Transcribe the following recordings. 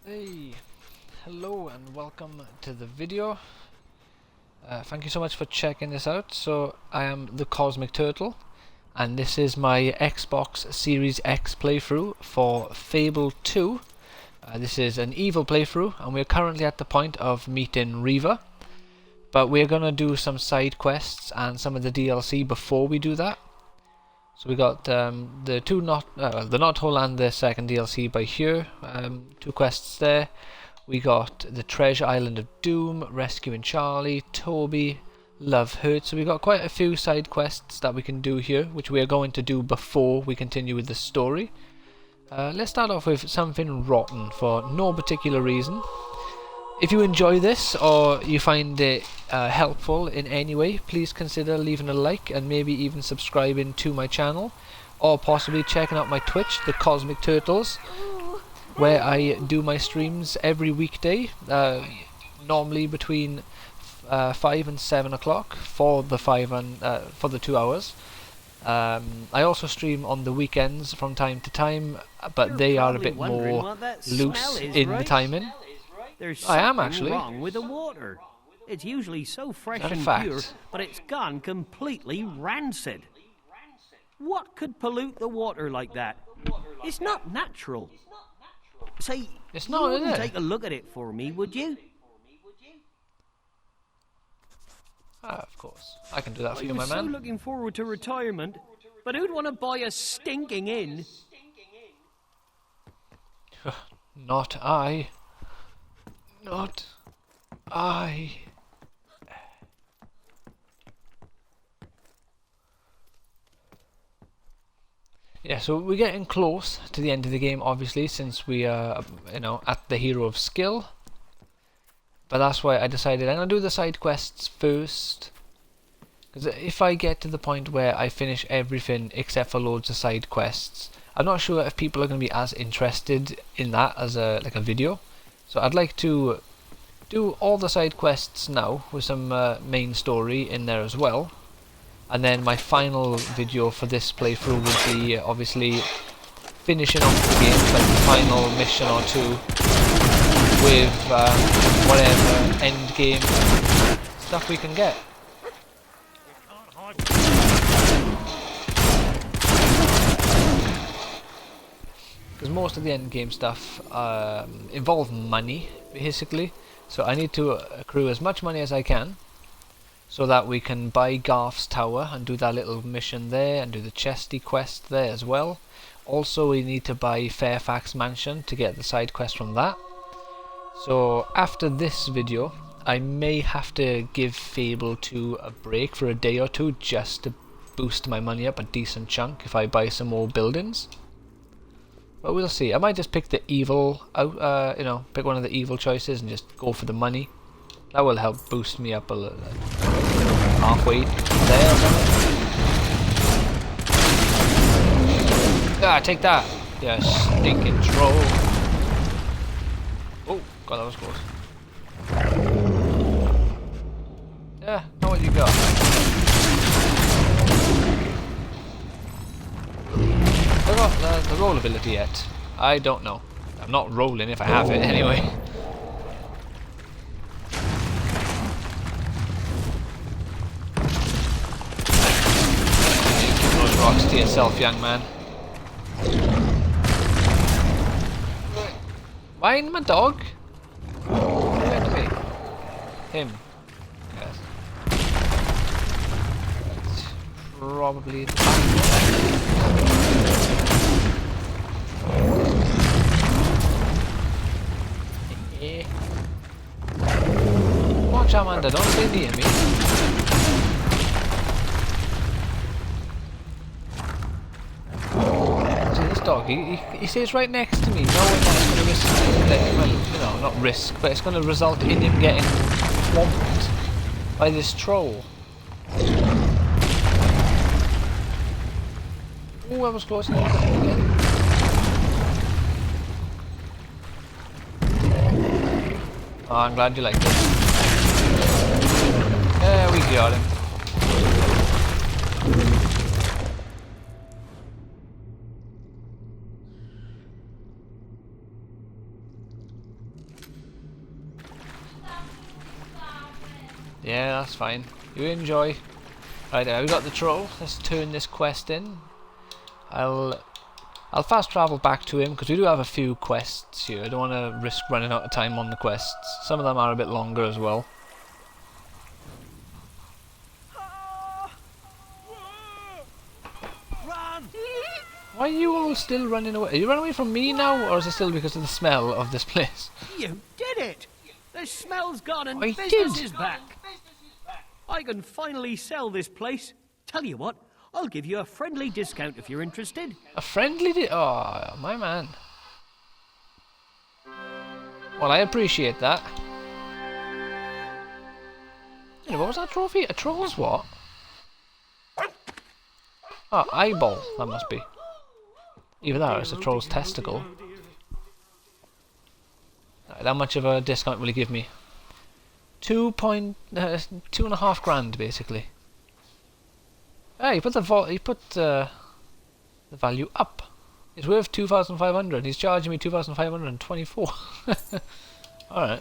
Hey, hello and welcome to the video. Thank you so much for checking this out. So I am the Cosmic Turtle and this is my Xbox Series X playthrough for Fable 2. This is an evil playthrough and we're currently at the point of meeting Reaver, but we're gonna do some side quests and some of the DLC before we do that. So we got the Knothole and the second DLC by here, two quests there. We got the Treasure Island of Doom, Rescuing Charlie, Toby, Love Hurt. So we got quite a few side quests that we can do here, which we are going to do before we continue with the story. Let's start off with something rotten for no particular reason. If you enjoy this or you find it helpful in any way, please consider leaving a like and maybe even subscribing to my channel, or possibly checking out my Twitch, the Cosmic Turtles, where I do my streams every weekday, normally between 5 and 7 o'clock for the 2 hours. I also stream on the weekends from time to time, but they are a bit more loose in the timing. There's I am something actually wrong with the water. It's usually so fresh Is that a and fact? pure, but it's gone completely rancid. What could pollute the water like that? It's not natural. Say, It's you not, is wouldn't it? take a look at it for me, would you? Of course. I can do that for you, I'm my so man. looking forward to retirement, but who'd want to buy a stinking inn? Not I. Not I. Yeah, so we're getting close to the end of the game, obviously, since we are, at the Hero of Skill. But that's why I decided I'm going to do the side quests first. Because if I get to the point where I finish everything except for loads of side quests, I'm not sure if people are going to be as interested in that as a video. So I'd like to do all the side quests now with some main story in there as well. And then my final video for this playthrough will be obviously finishing off the game, like the final mission or two, with whatever end game stuff we can get. Because most of the end game stuff involve money, basically. So I need to accrue as much money as I can, so that we can buy Garth's Tower and do that little mission there, and do the chesty quest there as well. Also, we need to buy Fairfax Mansion to get the side quest from that. So after this video, I may have to give Fable 2 a break for a day or two, just to boost my money up a decent chunk if I buy some more buildings. But we'll see. I might just pick the evil out, pick one of the evil choices and just go for the money. That will help boost me up a little, halfway there or something. Ah, take that! You stinking troll! Oh, God, that was close. Yeah, know what you got. I got the roll ability yet? I don't know. I'm not rolling if I have it anyway. You keep those rocks to yourself, young man. Mind my dog? Where to me? Him. Yes. It's probably the Watch out, Amanda, don't stay near me. See, this dog, he stays right next to me, knowing that it's going to risk, well, not risk, but it's going to result in him getting swamped by this troll. Oh, I was close enough to him again. Oh, I'm glad you liked it. There we got him. Yeah, that's fine. You enjoy. Right, we got the troll. Let's turn this quest in. I'll fast travel back to him because we do have a few quests here. I don't want to risk running out of time on the quests. Some of them are a bit longer as well. Run! Why are you all still running away? Are you running away from me now, or is it still because of the smell of this place? You did it! The smell's gone and I business did. is back. I can finally sell this place. Tell you what, I'll give you a friendly discount if you're interested. A friendly oh, my man. Well, I appreciate that. You know, what was that trophy? A troll's what? Oh, eyeball, that must be. Either that or it's a troll's testicle. Right, how much of a discount will he give me? 2.5 grand, basically. Hey, he put the value up. It's worth 2,500. He's charging me 2,524. All right.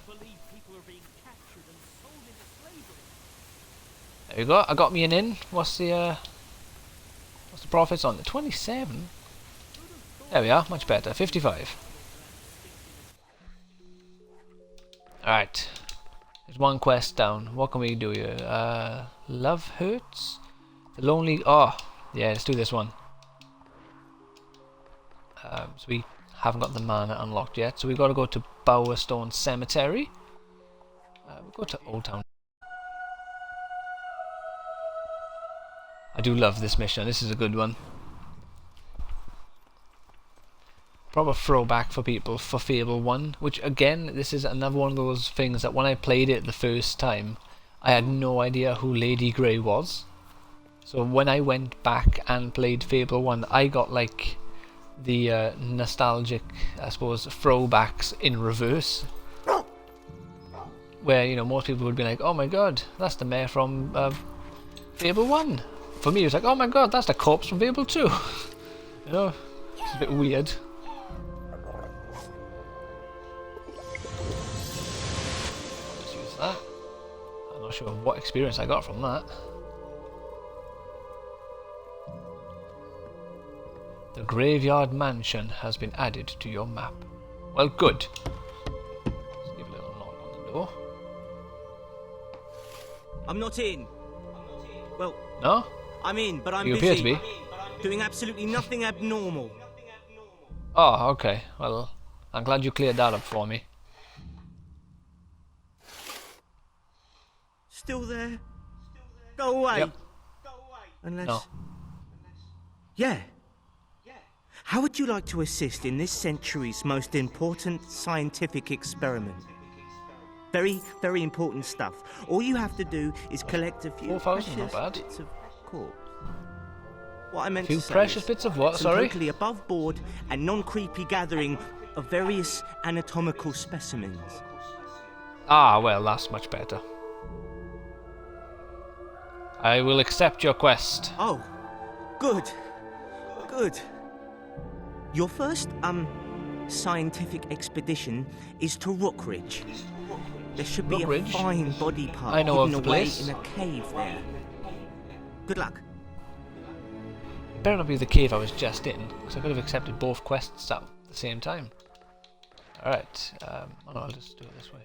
There we go. I got me an in. What's the profits on it? 27. There we are. Much better. 55. All right. There's one quest down. What can we do here? Love hurts. The lonely. Oh, yeah. Let's do this one. So we haven't got the mana unlocked yet. So we've got to go to Bowerstone Cemetery. We'll go to Old Town. I do love this mission. This is a good one. Proper throwback for people for Fable 1, which again, this is another one of those things that when I played it the first time, I had no idea who Lady Grey was. So when I went back and played Fable 1, I got like the nostalgic, I suppose, throwbacks in reverse. Where, you know, most people would be like, oh my god, that's the mayor from Fable 1. For me, it was like, oh my god, that's the corpse from Fable 2. You know, it's a bit weird. Let's use that. I'm not sure what experience I got from that. The Graveyard Mansion has been added to your map. Well, good. Let's give a little knock on the door. I'm not in. Well, No? I'm in, but I'm You busy. appear to be. Doing absolutely nothing abnormal. Oh, okay. Well, I'm glad you cleared that up for me. Still there? Go away. Yep. Unless... No. Yeah. How would you like to assist in this century's most important scientific experiment? Very, very important stuff. All you have to do is collect a few 4,000, not precious bad. bits of corpse. What I meant Few to say precious is bits of what, some sorry? totally above board and non-creepy gathering of various anatomical specimens. Ah, well, that's much better. I will accept your quest. Oh, good. Good. Your first, scientific expedition is to Rockridge. There should be Rockridge? a fine body part I know of hidden the away place. in a cave there. Good luck. It better not be the cave I was just in, because I could have accepted both quests at the same time. Alright, oh no, I'll just do it this way.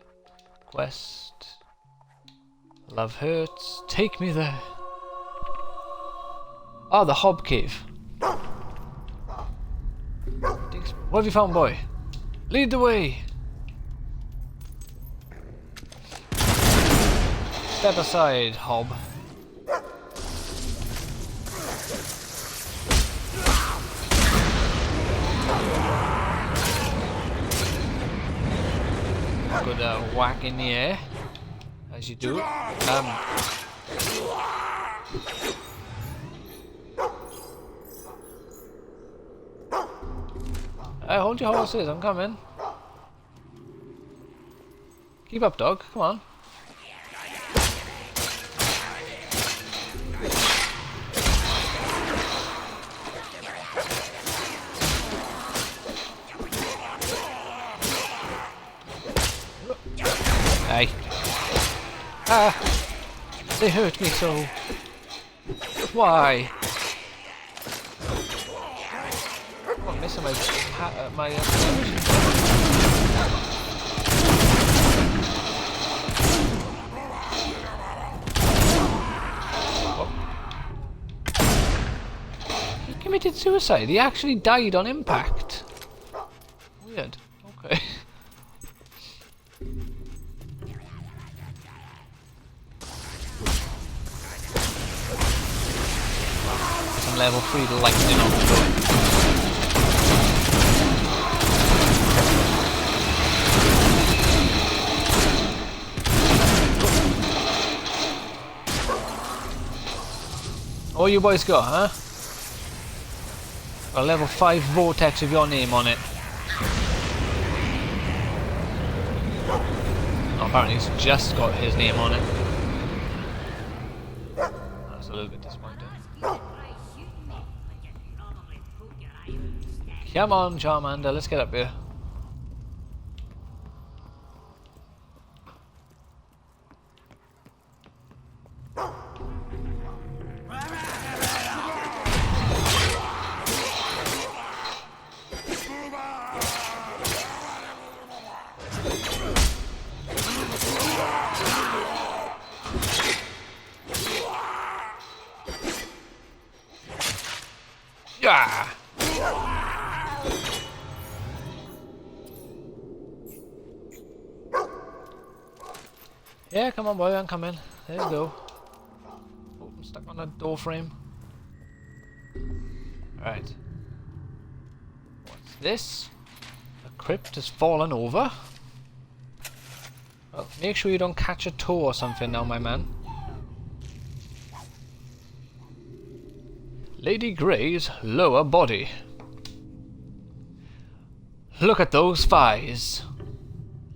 Quest. Love hurts. Take me there. Oh, the Hob Cave. What have you found, boy? Lead the way. Step aside, Hob. Good whack in the air, as you do. Hold your horses, I'm coming. Keep up, dog, come on. Hey. Ah! They hurt me so. Why? Oh, I'm missing my He committed suicide. He actually died on impact. Weird. Okay. Some level 3 lightning on the door. All you boys got, huh? A level 5 vortex with your name on it. Oh, apparently he's just got his name on it. That's a little bit disappointing. Come on, Charmander, let's get up here. Yeah. Yeah, come on boy, I'm coming. There you go. Oh, I'm stuck on a door frame. Alright. What's this? The crypt has fallen over. Well, make sure you don't catch a toe or something now, my man. Lady Grey's lower body. Look at those thighs.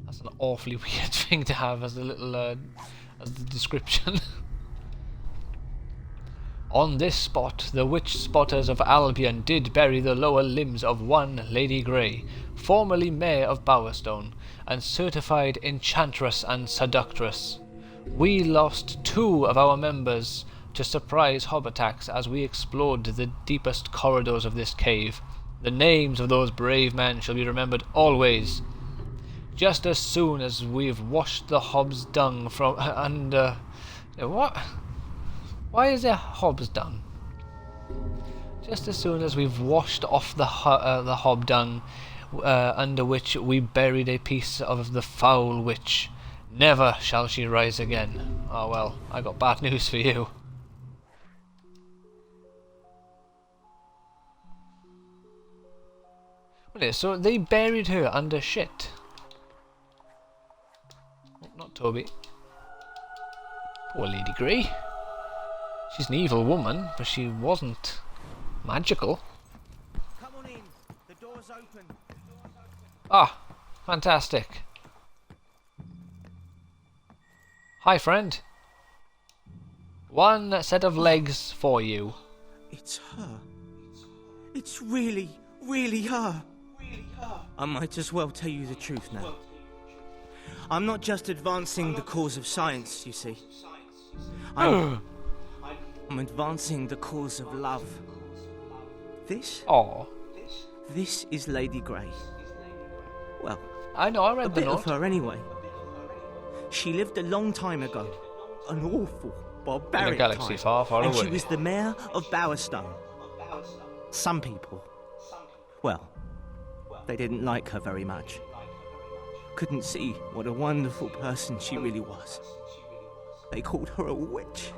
That's an awfully weird thing to have as the little as the description. On this spot, the witch spotters of Albion did bury the lower limbs of one Lady Grey, formerly Mayor of Bowerstone, and certified enchantress and seductress. We lost 2 of our members to surprise hob attacks as we explored the deepest corridors of this cave. The names of those brave men shall be remembered always. Just as soon as we've washed the hob's dung from under... What? Why is there hob's dung? Just as soon as we've washed off the hob dung under which we buried a piece of the foul witch, never shall she rise again. Oh well, I got bad news for you. Okay, so they buried her under shit. Oh, not Toby. Poor Lady Grey. She's an evil woman, but she wasn't magical. Come on in. The door's open. Ah, fantastic. Hi, friend. One set of legs for you. It's her. It's really, really her. I might as well tell you the truth now. I'm not just advancing the cause of science, you see. I'm advancing the cause of love. This is Lady Grey. Well, I know, I read a the bit note. of her anyway. She lived a long time ago. An awful, barbaric In a galaxy time. far, far and away. she was the mayor of Bowerstone. Some people, well, they didn't like her very much. Couldn't see what a wonderful person she really was. They called her a witch.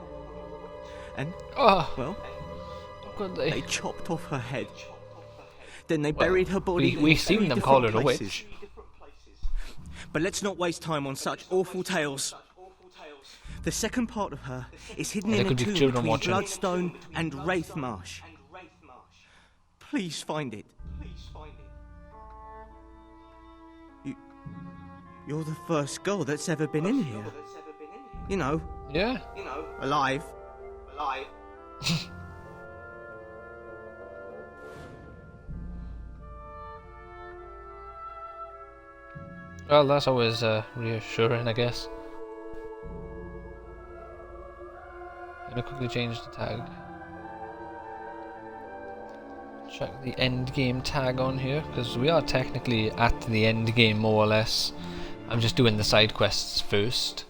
And, well, they chopped off her head. Then they buried her body We've in seen 3 them different call her a places. witch. But let's not waste time on such awful tales. The second part of her is hidden There in a could be tomb children between watching. Bloodstone and Wraithmarsh. Please find it. You're the first girl that's ever been in here. You know, Yeah. alive. Well, that's always reassuring, I guess. gonna quickly change the tag. Check the end game tag on here, because we are technically at the end game more or less. I'm just doing the side quests first.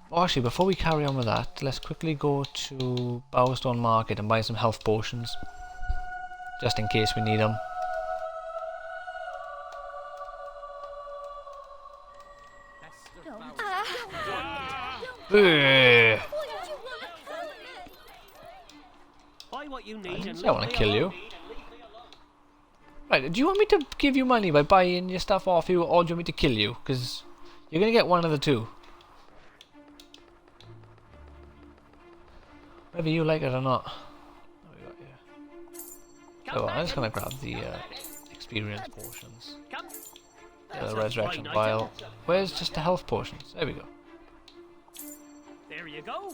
Oh, actually, before we carry on with that, let's quickly go to Bowerstone Market and buy some health potions, just in case we need them. Buy what you need and I want to kill you. Right, do you want me to give you money by buying your stuff off you, or do you want me to kill you? Because you're going to get one of the two. Whether you like it or not. What we got here? Oh, I'm just going to grab the experience potions. The resurrection vial. Where's just the health potions? There we go. There you go.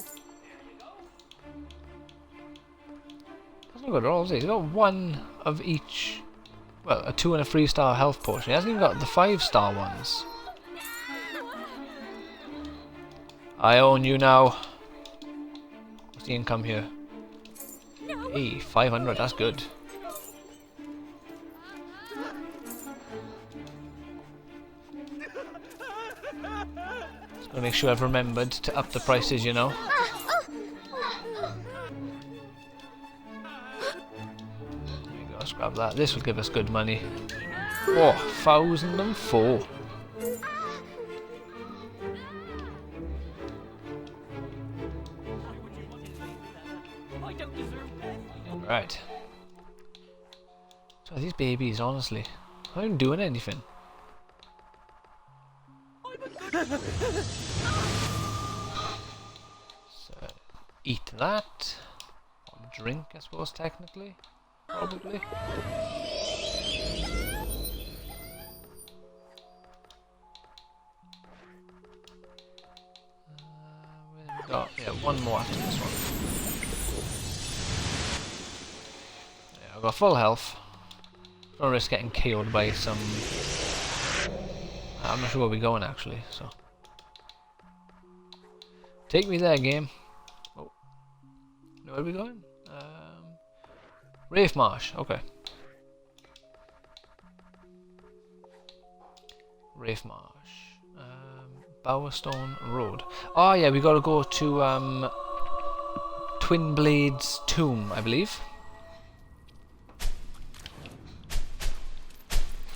That's not good at all, is it? He's got one of each. Well, a 2 and a 3-star health potion. He hasn't even got the 5-star ones. I own you now. What's the income here? Hey, 500, that's good. Just gonna make sure I've remembered to up the prices, you know. There you go, let's grab that. This will give us good money. Oh, 1,004. Right. So these babies, honestly, I'm not even doing anything. So, eat that. Or drink, I suppose, technically. Probably. Where have we got? Yeah, one more after this one. I've got full health. Don't risk getting killed by some. I'm not sure where we're going actually, so. Take me there, game. Oh. Where are we going? Rafe Marsh, okay. Rafe Marsh. Bowerstone Road. Oh yeah, we gotta go to Twin Blade's tomb, I believe.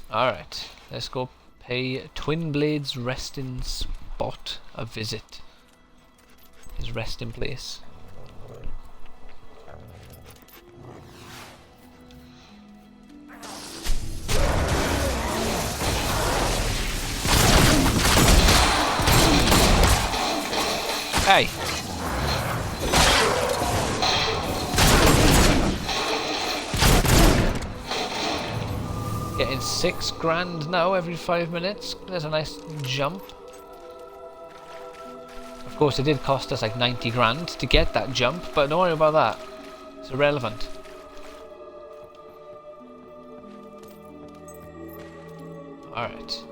Alright, let's go pay Twin Blade's resting spot a visit. His resting place. Hey! Getting 6 grand now every 5 minutes. There's a nice jump. Of course, it did cost us like 90 grand to get that jump, but don't worry about that. It's irrelevant. Alright.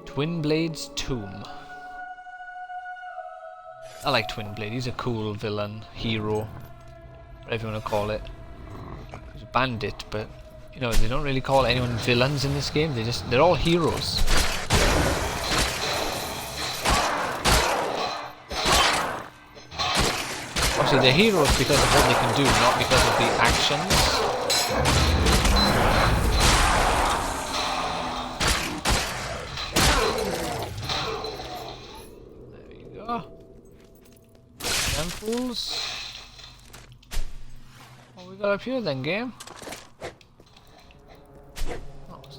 Twin Blade's tomb. I like Twin Blade. He's a cool villain, hero, whatever you want to call it. He's a bandit, but you know, they don't really call anyone villains in this game. They're all heroes. Obviously, they're heroes because of what they can do, not because of the actions. There you go. Them fools. What we got up here then, game?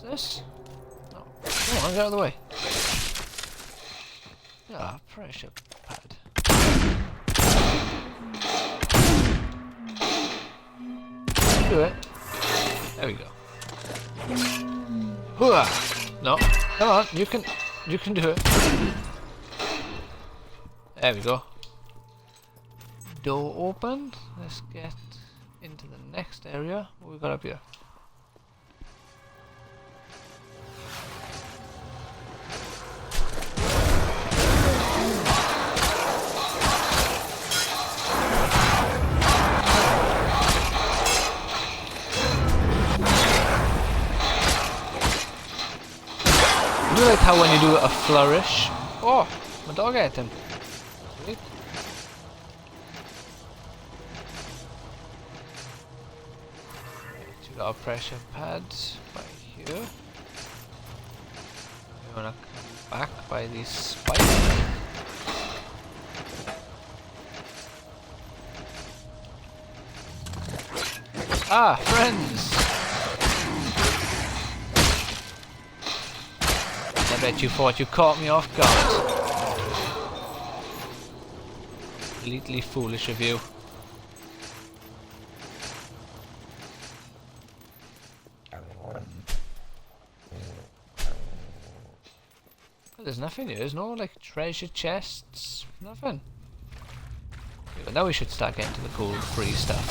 This? No. Come on, get out of the way. Ah, pressure pad. Do it. There we go. Hooah! No. Come on, you can do it. There we go. Door open. Let's get into the next area. What we got up here? how when you do a flourish... Oh, my dog ate him. Sweet. Right, we got our pressure pads by here. We wanna come back by these spikes. Ah, friends! I bet you thought you caught me off guard. Completely foolish of you. There's nothing here, there's no like treasure chests, nothing. Okay, but now we should start getting to the cool free stuff.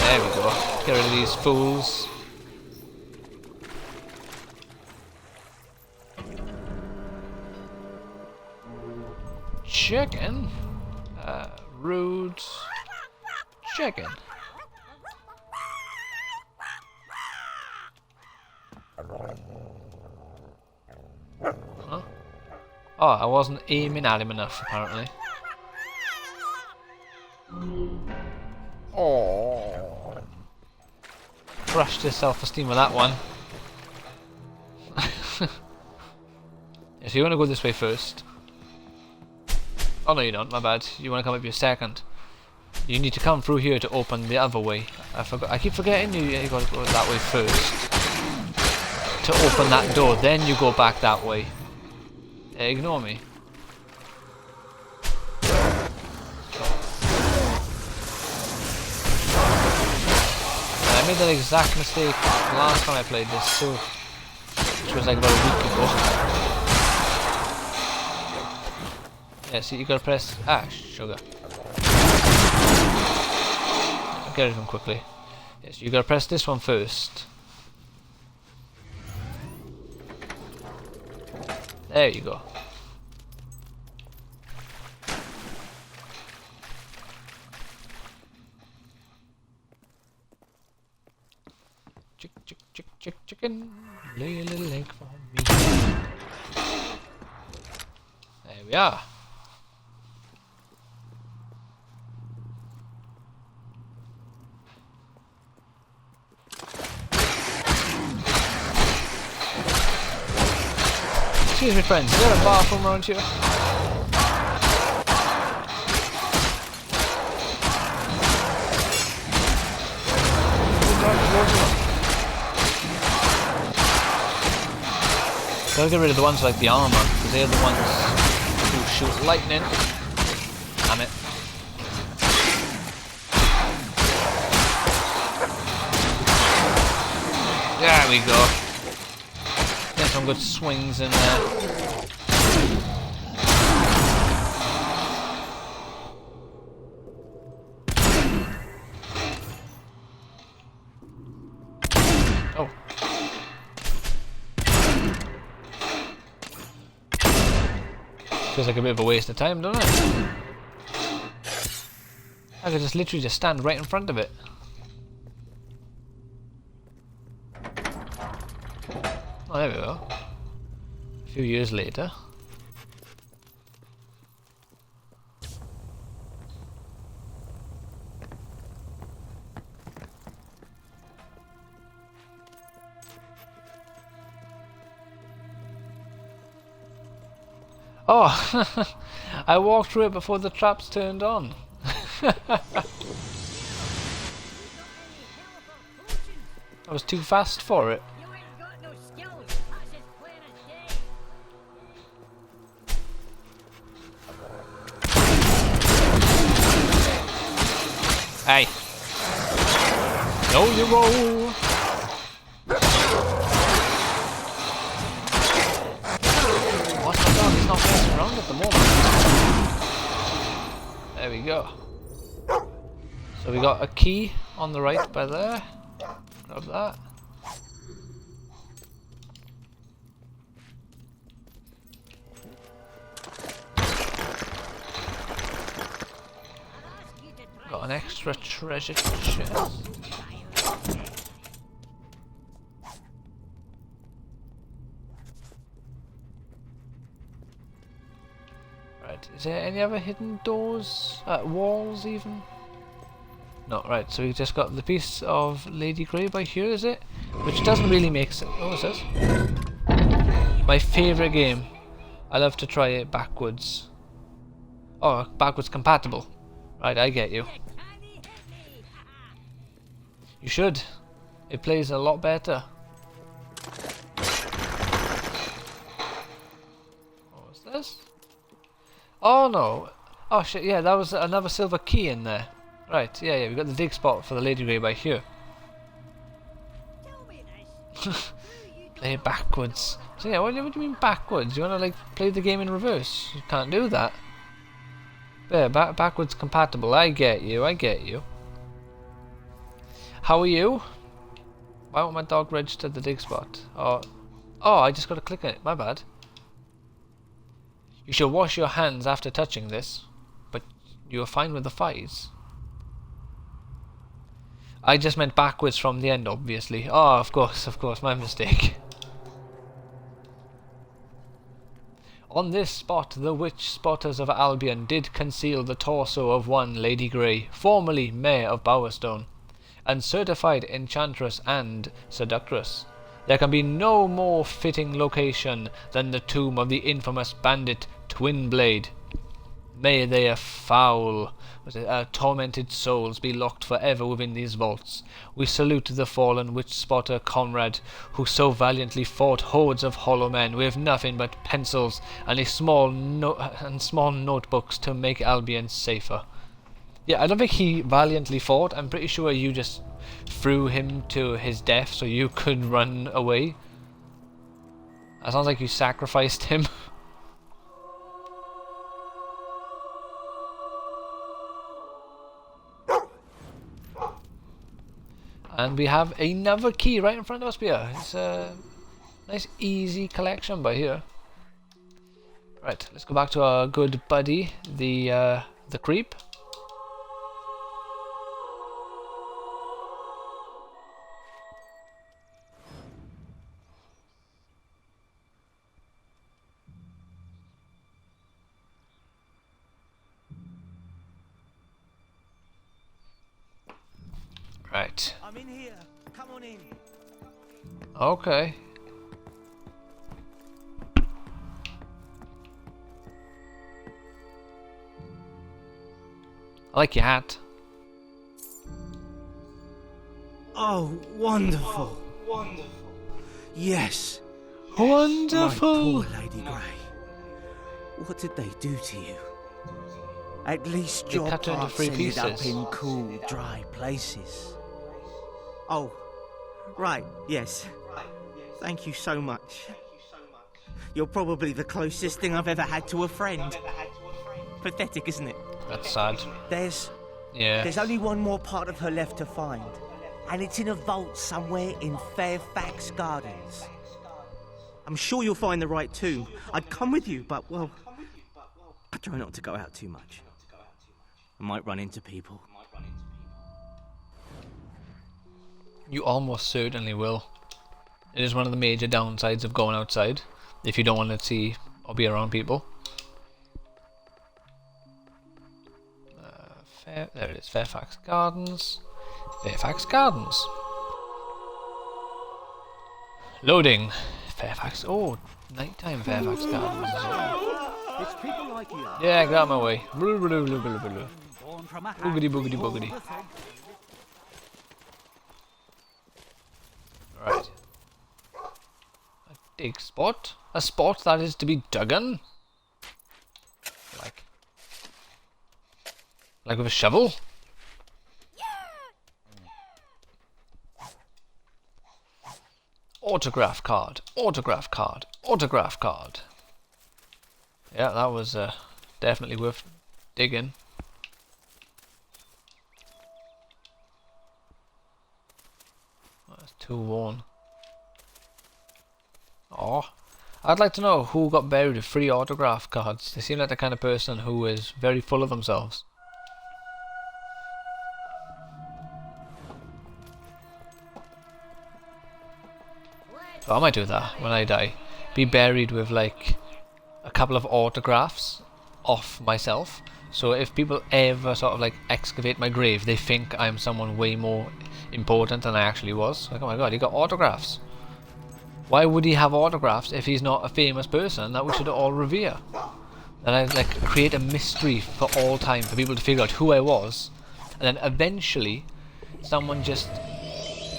There we go. Get rid of these fools. Chicken? Rude. Chicken. Huh? Oh, I wasn't aiming at him enough, apparently. Oh, crushed his self-esteem with that one. Yeah, so you want to go this way first. Oh no, you don't. My bad. You want to come up here second. You need to come through here to open the other way. I keep forgetting you got to go that way first to open that door. Then you go back that way. Ignore me. I made that exact mistake last time I played this too, which was like about a week ago. Yeah, see, you gotta press sugar. I'll get rid of him quickly. Yes, you gotta press this one first. There you go. Chicken, lay a little egg for me. There we are. Excuse me, friends, is there a bathroom around here? Gotta get rid of the ones like the armor, because they're the ones who shoot lightning. Damn it. There we go. Get some good swings in there. Oh. Feels like a bit of a waste of time, doesn't it? I could just literally just stand right in front of it. Oh, there we go. A few years later. Oh, I walked through it before the traps turned on. I was too fast for it. Hey. No, you roll. What's my dog? He's not messing around at the moment. There we go. So we got a key on the right by there. Grab that. Got an extra treasure chest. Right, is there any other hidden doors? Walls even? No, right, so we just got the piece of Lady Grey by here, is it? Which doesn't really make sense. Oh, what's this? My favourite game. I love to try it backwards. Oh, backwards compatible. Right, I get you. You should. It plays a lot better. What was this? Oh no. Oh shit, yeah, that was another silver key in there. Right, yeah, we got the dig spot for the Lady Grey by here. Play it backwards. So yeah, what do you mean backwards? You wanna like play the game in reverse? You can't do that. Yeah, backwards compatible. I get you, I get you. How are you? Why won't my dog register the dig spot? Oh, I just gotta click on it, my bad. You should wash your hands after touching this, but you're fine with the flies. I just meant backwards from the end, obviously. Oh, of course, my mistake. On this spot, the witch spotters of Albion did conceal the torso of one Lady Grey, formerly Mayor of Bowerstone, and certified enchantress and seductress. There can be no more fitting location than the tomb of the infamous bandit Twinblade. May their foul, tormented souls be locked forever within these vaults. We salute the fallen witch-spotter comrade, who so valiantly fought hordes of hollow men with nothing but pencils and small notebooks to make Albion safer. Yeah, I don't think he valiantly fought. I'm pretty sure you just threw him to his death so you could run away. That sounds like you sacrificed him. And we have another key right in front of us here. It's a nice easy collection by here. Right, let's go back to our good buddy, the creep. Right. I'm in here. Come on in. Okay. I like your hat. Oh, wonderful. Yes. Wonderful. My poor Lady Grey. What did they do to you? At least They your cut her into parts 3 ended up pieces. in cool, dry places. Oh, right, yes. Thank you so much. You're probably the closest thing I've ever had to a friend. Pathetic, isn't it? That's sad. There's Yeah. only one more part of her left to find, and it's in a vault somewhere in Fairfax Gardens. I'm sure you'll find the right tomb. I'd come with you, but, well, I try not to go out too much. I might run into people. You almost certainly will. It is one of the major downsides of going outside, if you don't want to see or be around people. There it is, Fairfax Gardens. Fairfax Gardens. Loading. Fairfax. Oh, nighttime Fairfax Gardens as well. It's people like you. Yeah, get out of my way. Boogity Born from a hat. boogity boogity. Right. A dig spot. A spot that is to be duggan. Like with a shovel. Autograph card. Autograph card. Autograph card. Yeah, that was definitely worth digging. That's too worn. Oh, I'd like to know who got buried with free autograph cards. They seem like the kind of person who is very full of themselves. So I might do that when I die. Be buried with like a couple of autographs off myself. So if people ever sort of like excavate my grave, they think I'm someone way more important than I actually was. Like, oh my god, he got autographs. Why would he have autographs if he's not a famous person that we should all revere? And I like create a mystery for all time for people to figure out who I was, and then eventually someone just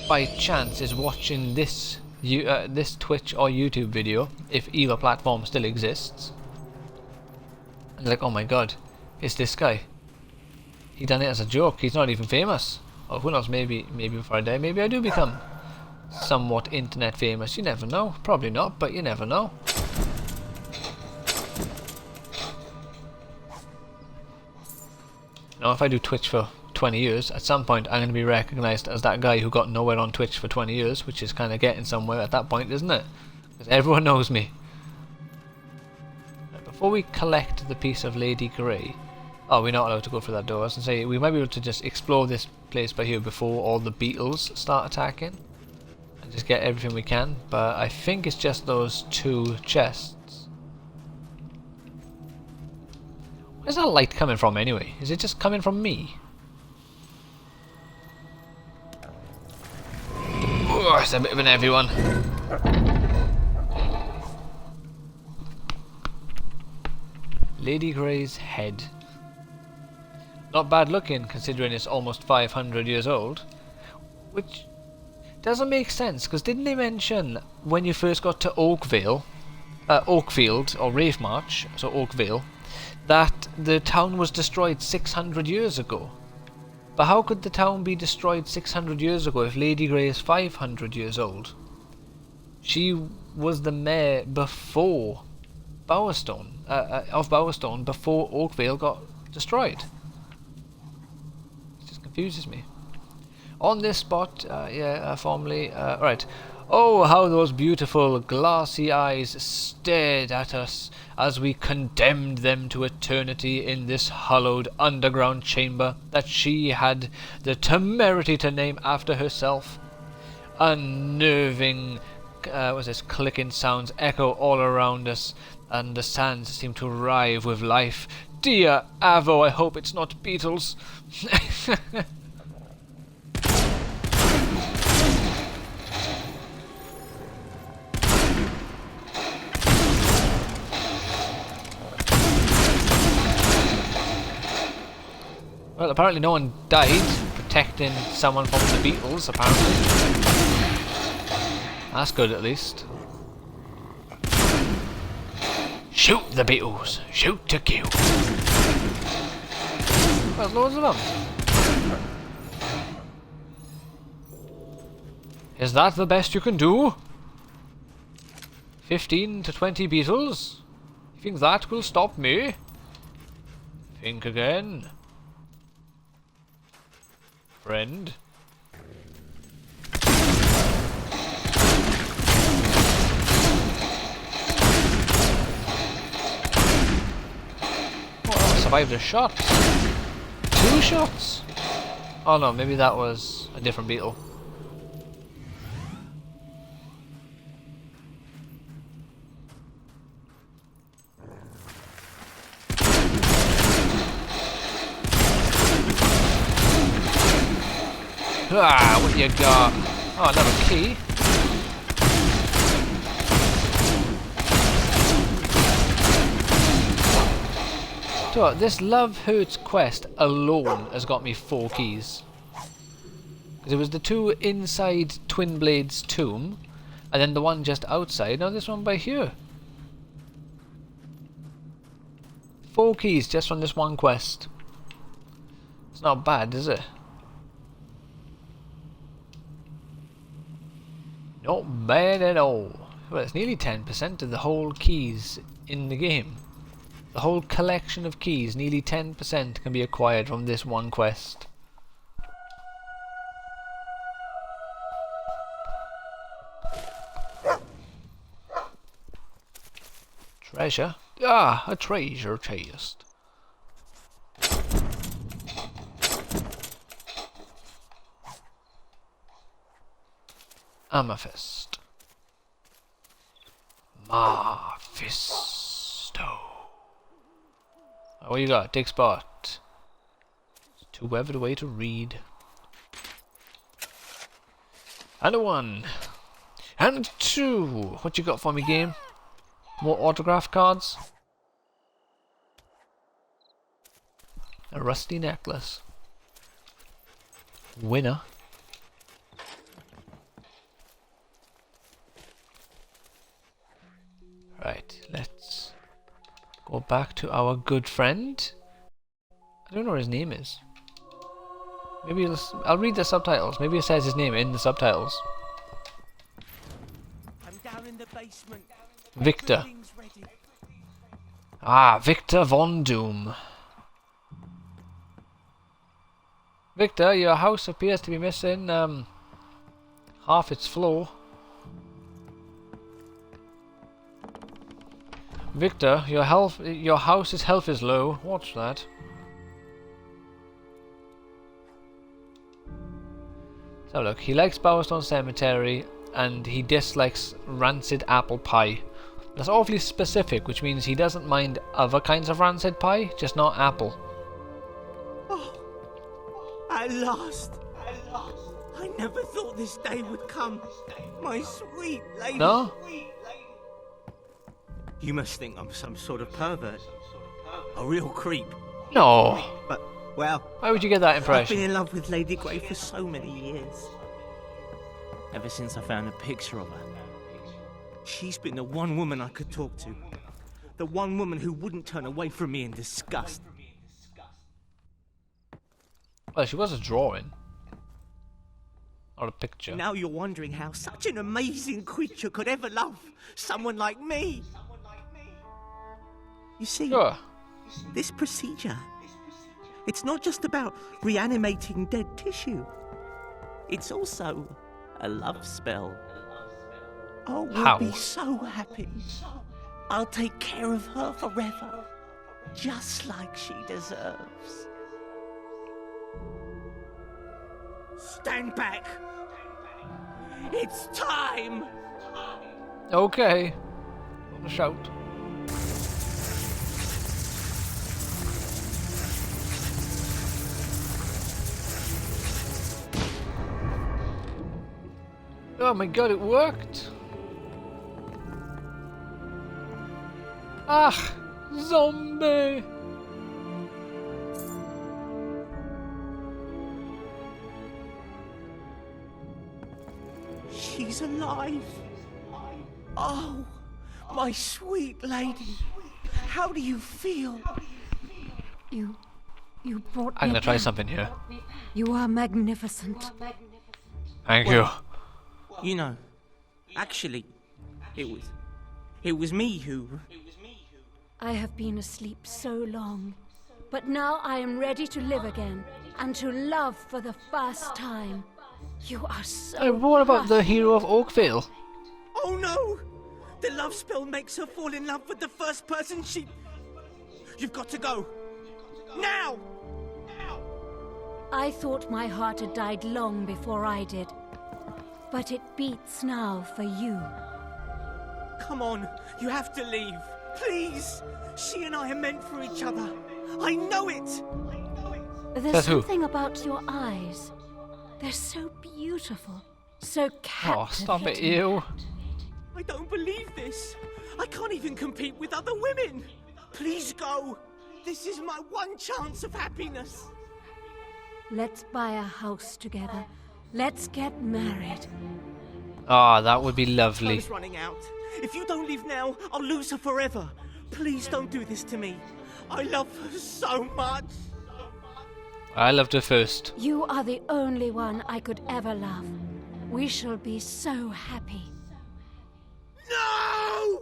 by chance is watching this this Twitch or YouTube video, if either platform still exists, and they're like, oh my god, it's this guy. He done it as a joke. He's not even famous. Or who knows? Maybe before I die, maybe I do become somewhat internet famous. You never know. Probably not, but you never know. Now, if I do Twitch for 20 years, at some point I'm going to be recognised as that guy who got nowhere on Twitch for 20 years, which is kind of getting somewhere at that point, isn't it? Because everyone knows me. Right, before we collect the piece of Lady Grey... Oh, we're not allowed to go through that door. I was going to say, we might be able to just explore this place by here before all the beetles start attacking. And just get everything we can. But I think it's just those 2 chests. Where's that light coming from anyway? Is it just coming from me? Oh, it's a bit of an heavy one. Lady Grey's head. Not bad looking considering it's almost 500 years old. Which doesn't make sense, because didn't they mention when you first got to Oakfield or Rafe March, so Oakvale, that the town was destroyed 600 years ago. But how could the town be destroyed 600 years ago if Lady Grey is 500 years old? She was the mayor before Bowerstone, of Bowerstone, before Oakvale got destroyed. It just confuses me. On this spot, formerly, right. Oh, how those beautiful glassy eyes stared at us as we condemned them to eternity in this hallowed underground chamber that she had the temerity to name after herself. Unnerving, clicking sounds echo all around us, and the sands seem to writhe with life. Dear Avo, I hope it's not beetles. Well, apparently no one died protecting someone from the beetles, apparently. That's good, at least. Shoot the beetles! Shoot to kill! There's loads of them. Is that the best you can do? 15 to 20 beetles? You think that will stop me? Think again. Friend. Oh, I survived a shot. 2 shots. Oh no, maybe that was a different beetle. Ah, what you got? Oh, another key. So, this Love Hurts quest alone has got me 4 keys. Because it was the 2 inside Twin Blade's tomb, and then the one just outside. Now this one by here. 4 keys just from this one quest. It's not bad, is it? Not bad at all. Well, it's nearly 10% of the whole keys in the game. The whole collection of keys, nearly 10%, can be acquired from this one quest. Treasure? Ah, a treasure chest. Amethyst. Mephisto. What you got? Dig spot. To wherever the way to read. And a 1. And a 2. What you got for me, game? More autograph cards? A rusty necklace. Winner. Right, let's go back to our good friend. I don't know what his name is. Maybe I'll read the subtitles. Maybe it says his name in the subtitles. I'm down in the basement. Victor. Everything's ready. Ah, Victor Von Doom. Victor, your house appears to be missing half its floor. Victor, your house's health is low. What's that? So look, he likes Bowerstone Cemetery and he dislikes rancid apple pie. That's awfully specific, which means he doesn't mind other kinds of rancid pie, just not apple. Oh, at last. I never thought this day would come. My sweet lady. No? You must think I'm some sort of pervert. A real creep. No. But, well, Why would you get that I've been impression? in love with Lady Grey for so many years. Ever since I found a picture of her. She's been the one woman I could talk to. The one woman who wouldn't turn away from me in disgust. Well, she was a drawing. Not a picture. Now you're wondering how such an amazing creature could ever love someone like me. You see, Sure. this procedure, it's not just about reanimating dead tissue. It's also a love spell. Oh, we'll How? be so happy. I'll take care of her forever, just like she deserves. Stand back. It's time. Okay. Don't shout. Oh my god, it worked! Ah! Zombie! She's alive. Oh, my sweet lady. How do you feel? You brought I'm me gonna try back. something here. You are magnificent. Thank you. You know, actually, it was me who... I have been asleep so long, but now I am ready to live again and to love for the first time. You are so. What about the hero of Oakvale? Oh no! The love spell makes her fall in love with the first person she... You've got to go. Now! I thought my heart had died long before I did, but it beats now for you. Come on, you have to leave. Please! She and I are meant for each other. I know it! There's Says who? something about your eyes. They're so beautiful, so captivating. Oh, stop it, you. I don't believe this. I can't even compete with other women. Please go. This is my one chance of happiness. Let's buy a house together. Let's get married. Ah, that would be lovely. Time's running out. If you don't leave now, I'll lose her forever. Please don't do this to me. I love her so much. I loved her first. You are the only one I could ever love. We shall be so happy. No!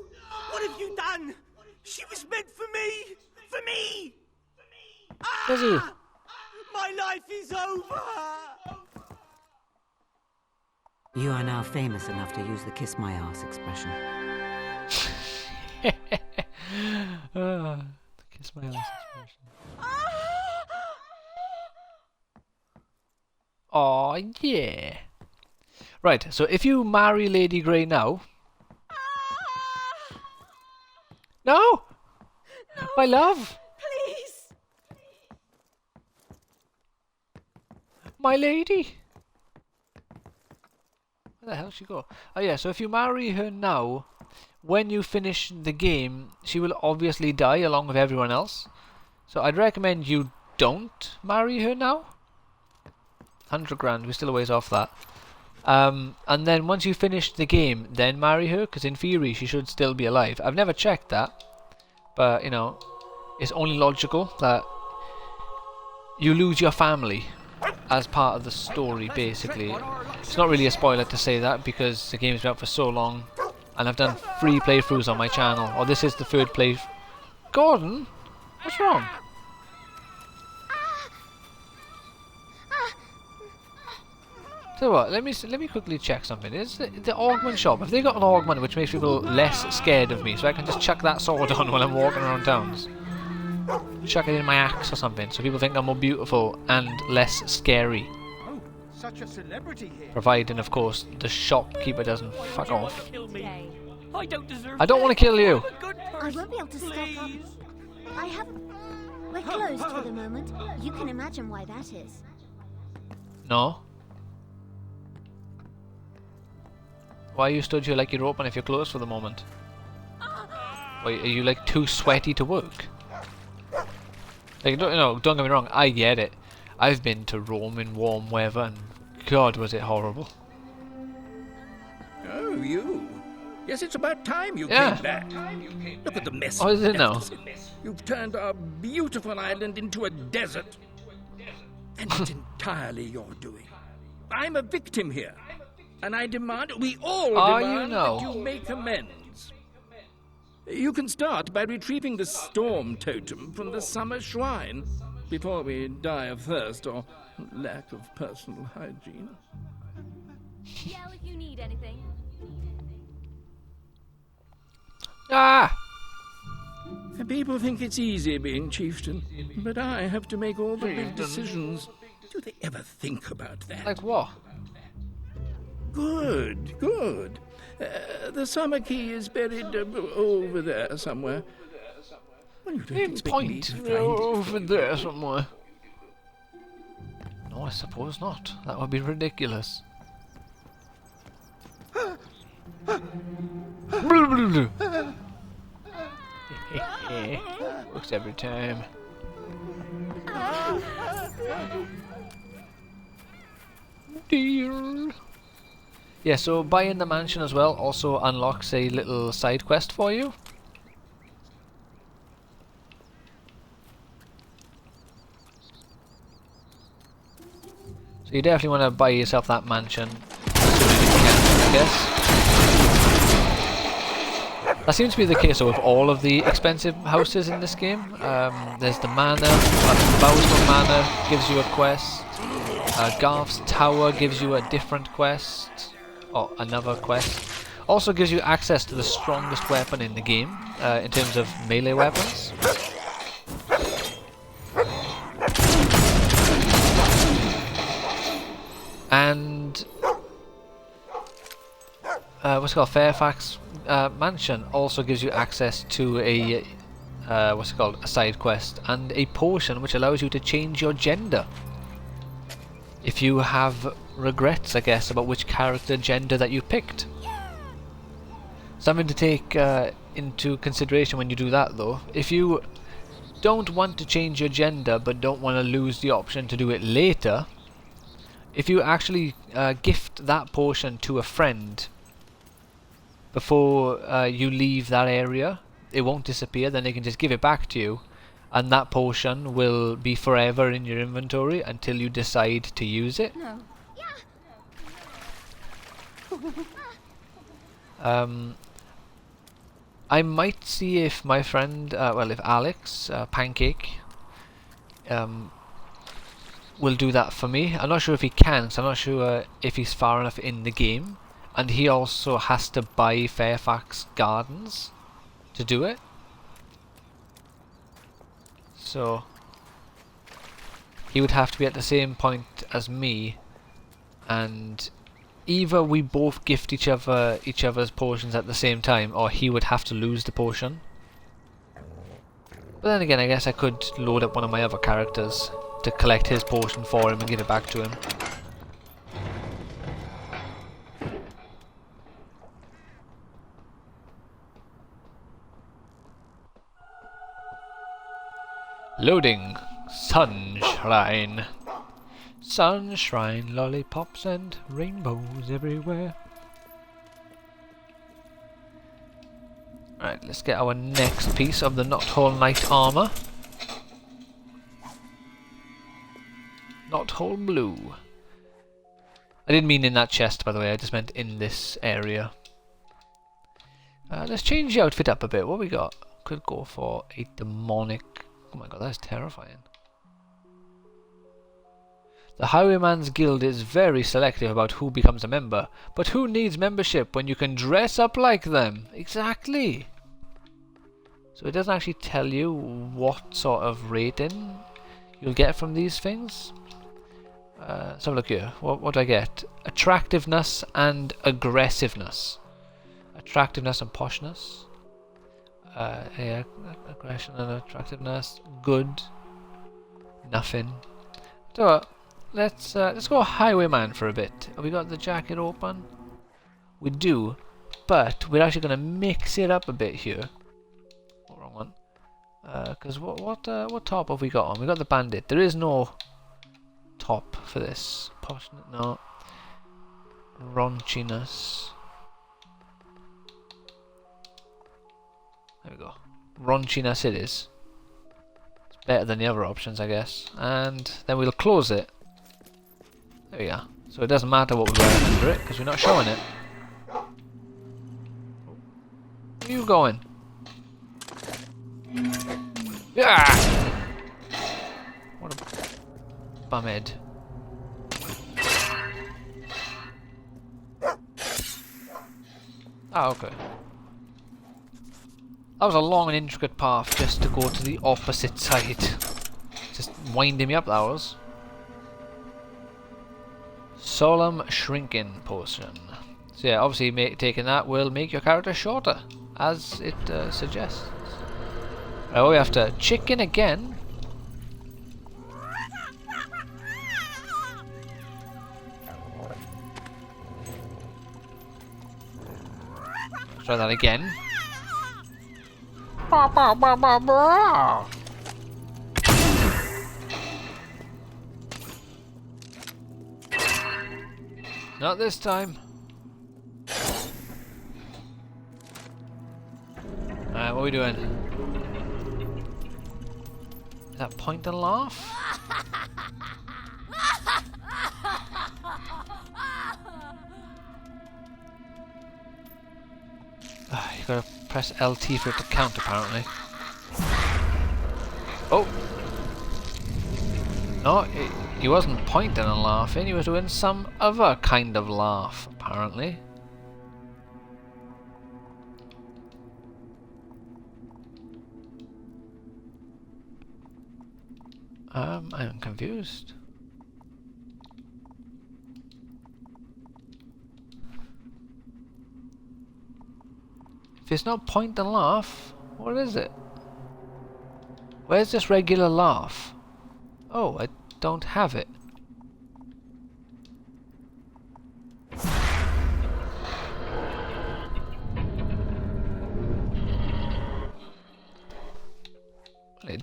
What have you done? She was meant for me. For me. Does he? My life is over. You are now famous enough to use the kiss my ass expression. Kiss my ass expression. Oh yeah. Right, so if you marry Lady Grey now. No! My love! Please! My lady! Where the hell did she go? Oh yeah, so if you marry her now, when you finish the game, she will obviously die along with everyone else. So I'd recommend you don't marry her now. 100 grand, we're still a ways off that. And then once you finish the game, then marry her, because in theory she should still be alive. I've never checked that, but you know, it's only logical that you lose your family as part of the story, basically. It's not really a spoiler to say that, because the game's been out for so long, and I've done 3 playthroughs on my channel. Or this is the 3rd play. Gordon? What's wrong? So what? Let me quickly check something. Is the augment shop? Have they got an augment which makes people less scared of me, so I can just chuck that sword on while I'm walking around towns? Chuck it in my axe or something, so people think I'm more beautiful and less scary. Oh, such a celebrity here. Providing, of course, the shopkeeper doesn't fuck off. Kill me. I don't deserve I don't want to kill you. I'm a good I person, won't be able to stock up. please. I haven't. We're closed for the moment. You can imagine why that is. No. Why are you stood here like you're open if you're closed for the moment? Why, are you like too sweaty to work? Like, don't get me wrong, I get it. I've been to Rome in warm weather and God was it horrible. Oh, you. Yes, it's about time you Yeah. came back. Look at the mess. Oh, is it now? You've turned our beautiful island into a desert. And it's entirely your doing. I'm a victim here. And I demand, we all Are you demand now? that you make amends. You can start by retrieving the storm totem from the summer shrine before we die of thirst or lack of personal hygiene. Yell if you need anything. Ah! People think it's easy being chieftain, but I have to make all the big Chieftain? decisions. Do they ever think about that? Like what? Good, good. The summer key is buried over there somewhere. Well, you don't In expect me point to find it. over there somewhere. No, I suppose not. That would be ridiculous. Works every time. Dear. Yeah, so buying the mansion as well also unlocks a little side quest for you. So you definitely want to buy yourself that mansion as soon as you can, I guess. That seems to be the case with all of the expensive houses in this game. There's the manor, Bowstone Manor gives you a quest. Garth's Tower gives you a different quest. Or another quest. Also gives you access to the strongest weapon in the game, in terms of melee weapons. And what's it called? Fairfax Mansion also gives you access to a what's it called? A side quest and a potion which allows you to change your gender. If you have regrets, I guess, about which character gender that you picked. Something to take into consideration when you do that, though. If you don't want to change your gender but don't want to lose the option to do it later, if you actually gift that potion to a friend before you leave that area, it won't disappear, then they can just give it back to you, and that potion will be forever in your inventory until you decide to use it. No. I might see if my friend, if Alex, Pancake, will do that for me. I'm not sure if he can, so I'm not sure if he's far enough in the game. And he also has to buy Fairfax Gardens to do it. So he would have to be at the same point as me, and either we both gift each other's potions at the same time, or he would have to lose the potion. But then again, I guess I could load up one of my other characters to collect his potion for him and give it back to him. Loading. Sunshine. Sunshine, lollipops and rainbows everywhere. Right, let's get our next piece of the Knothole Knight armor. Knothole blue. I didn't mean in that chest, by the way, I just meant in this area. Let's change the outfit up a bit. What we got? Could go for a demonic... Oh my god, that's terrifying. The Highwayman's Guild is very selective about who becomes a member, but who needs membership when you can dress up like them? Exactly! So it doesn't actually tell you what sort of rating you'll get from these things. Let's have a look here. What do I get? Attractiveness and aggressiveness. Attractiveness and poshness. Yeah, aggression and attractiveness. Good. Nothing. So let's go Highwayman for a bit. Have we got the jacket open? We do, but we're actually gonna mix it up a bit here. Oh, wrong one. Because what top have we got on? We got the bandit. There is no top for this. Poshness, no. Raunchiness. There we go. Raunchiness it is. It's better than the other options, I guess. And then we'll close it. There we are. So it doesn't matter what we wear under it, because we're not showing it. Where are you going? Yeah! What a bumhead. Ah, okay. That was a long and intricate path just to go to the opposite side. Just winding me up, that was. Solemn Shrinking Potion. So yeah, obviously taking that will make your character shorter, as it suggests. Oh, we have to chicken again. Let's try that again. Not this time. Alright, what are we doing? Is that point and laugh? You gotta press LT for it to count, apparently. Oh! No, he wasn't pointing and laughing, he was doing some other kind of laugh, apparently. I'm confused. If it's not point and laugh, what is it? Where's this regular laugh? Oh, I don't have it.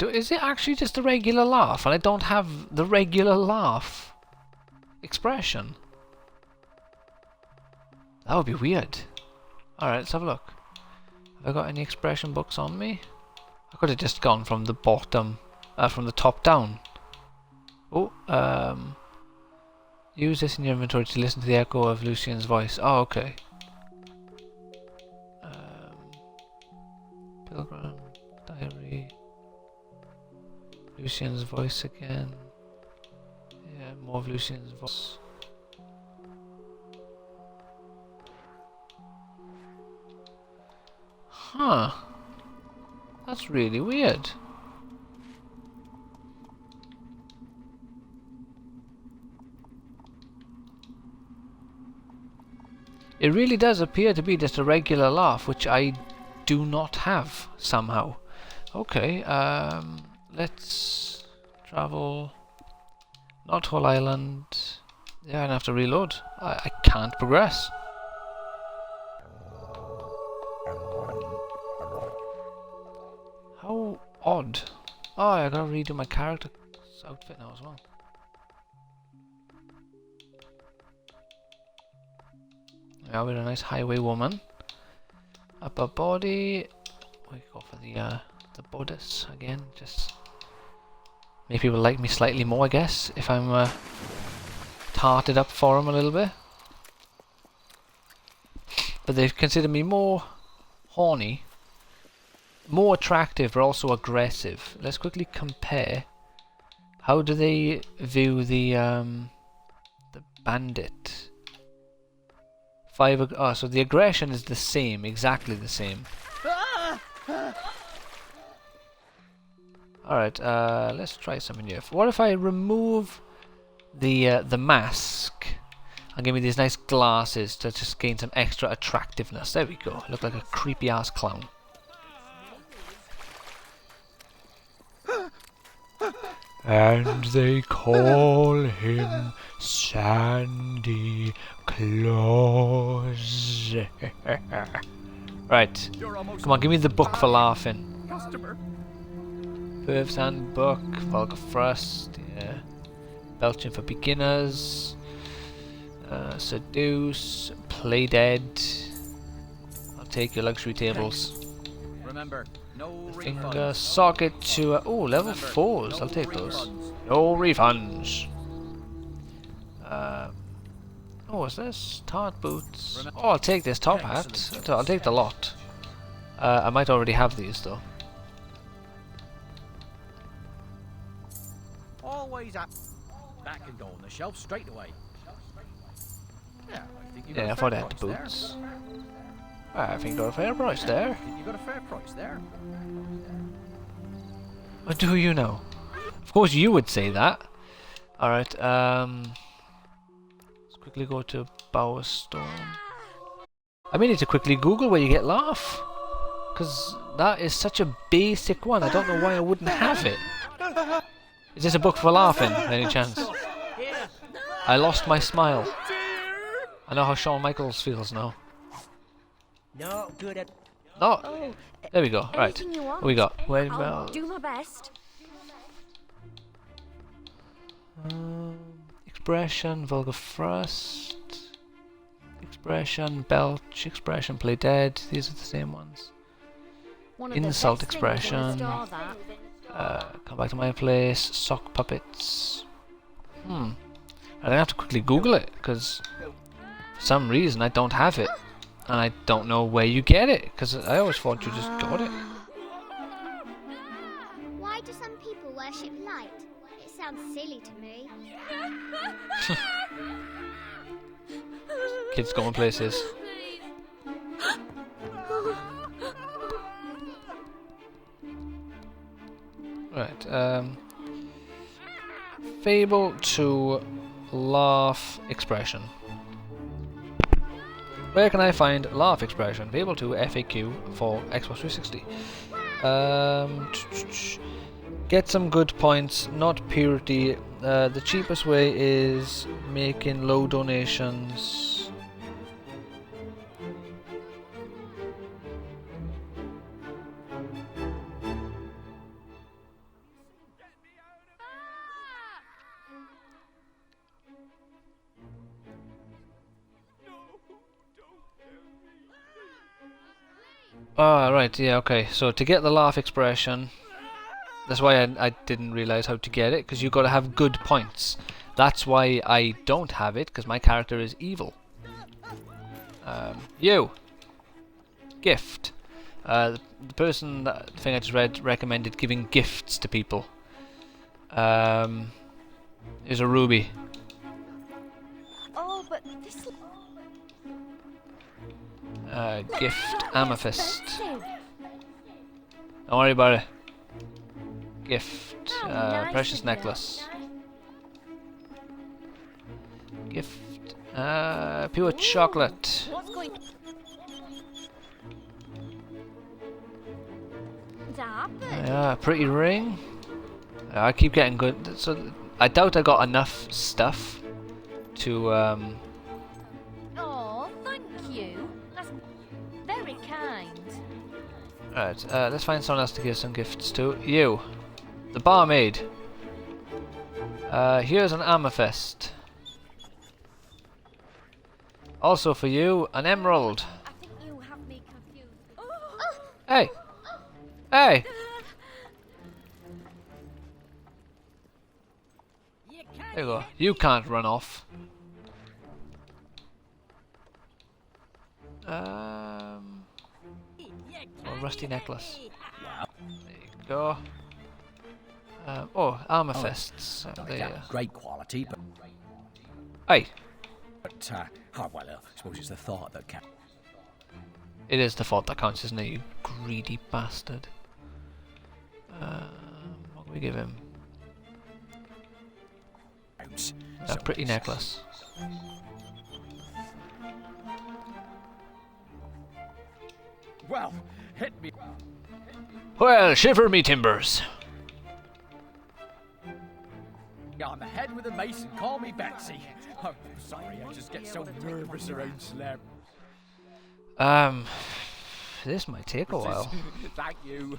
Is it actually just a regular laugh and I don't have the regular laugh expression? That would be weird. Alright, let's have a look. Have I got any expression books on me? I could have just gone from the bottom, from the top down. Oh, use this in your inventory to listen to the echo of Lucian's voice. Oh, okay. Pilgrim, diary. Lucian's voice again. Yeah, more of Lucian's voice. Huh. That's really weird. It really does appear to be just a regular laugh, which I do not have somehow. Okay, let's travel Not whole island. Yeah, I have to reload. I can't progress. How odd. Oh, I gotta redo my character's outfit now as well. Yeah, we're a nice highway woman. Upper body. We go for the bodice again. Just make people like me slightly more, I guess, if I'm tarted up for them a little bit. But they consider me more horny, more attractive, but also aggressive. Let's quickly compare. How do they view the bandit? Oh, so the aggression is the same, exactly the same. Alright, let's try something new. What if I remove the mask and give me these nice glasses to just gain some extra attractiveness? There we go. Look like a creepy ass clown. And they call him Sandy Claus. Right. Come on, give me the book for laughing. Perv's Handbook, Vulgar Thrust, yeah. Belching for Beginners. Seduce, Play Dead. I'll take your luxury tables. Remember, no Finger socket to oh, level 4s. I'll take those. No refunds. Oh, what's this? Tart boots. Oh, I'll take this top hat. I'll take the lot. I might already have these though. Always up. That can go on the shelf straight away. Yeah, I think you got Yeah, I a thought I fair had the price there. boots. I think I got a fair price there. You got a fair price there. What do you know? Of course you would say that. Alright, let's quickly go to Bowerstorm. I may need to quickly Google where you get laugh. Because that is such a basic one. I don't know why I wouldn't have it. Is this a book for laughing, by any chance? I lost my smile. I know how Shawn Michaels feels now. No good at. No! There we go. Right. Anything you What want. we got? I'll do my best. Expression, Vulgar Thrust. Expression, Belch, Expression, Play Dead. These are the same ones. One of the Insult best things in the expression. store, that. Come back to my place. Sock puppets. I'm gonna have to quickly Google it because for some reason I don't have it, and I don't know where you get it because I always thought you just got it. Why do some people worship light? It sounds silly to me. Kids going places. Right. Fable to laugh expression. Where can I find laugh expression? Fable 2 FAQ for Xbox 360. Get some good points, not purity. The cheapest way is making low donations. Ah, right, yeah, okay. So to get the laugh expression, that's why I didn't realize how to get it, because you've got to have good points. That's why I don't have it, because my character is evil. You! Gift. The person, the thing I just read, recommended giving gifts to people. Is a ruby. Oh, but this Gift amethyst. expensive. Don't worry about it. Gift. Oh, nice Precious of you. necklace. Gift. Pure chocolate. What's going? That happened. Yeah, pretty ring. I keep getting good. So I doubt I got enough stuff to Oh, thank you. That's very kind. Alright, let's find someone else to give some gifts to. You, the barmaid. Here's an amethyst. Also for you, an emerald. I think you have me confused. Hey! Hey! There you go. You can't run off. Oh, rusty necklace. There you go. Oh, amethysts. There you go. Great quality, but Hey! oh well, I suppose it's the thought that counts. It is the fault that counts, isn't it, you greedy bastard? What can we give him? A pretty necklace. Well, hit me. Well, shiver me timbers. On the head with a mace and call me Betsy. I'm sorry, I just get so nervous around Slab. This might take a while. Thank you.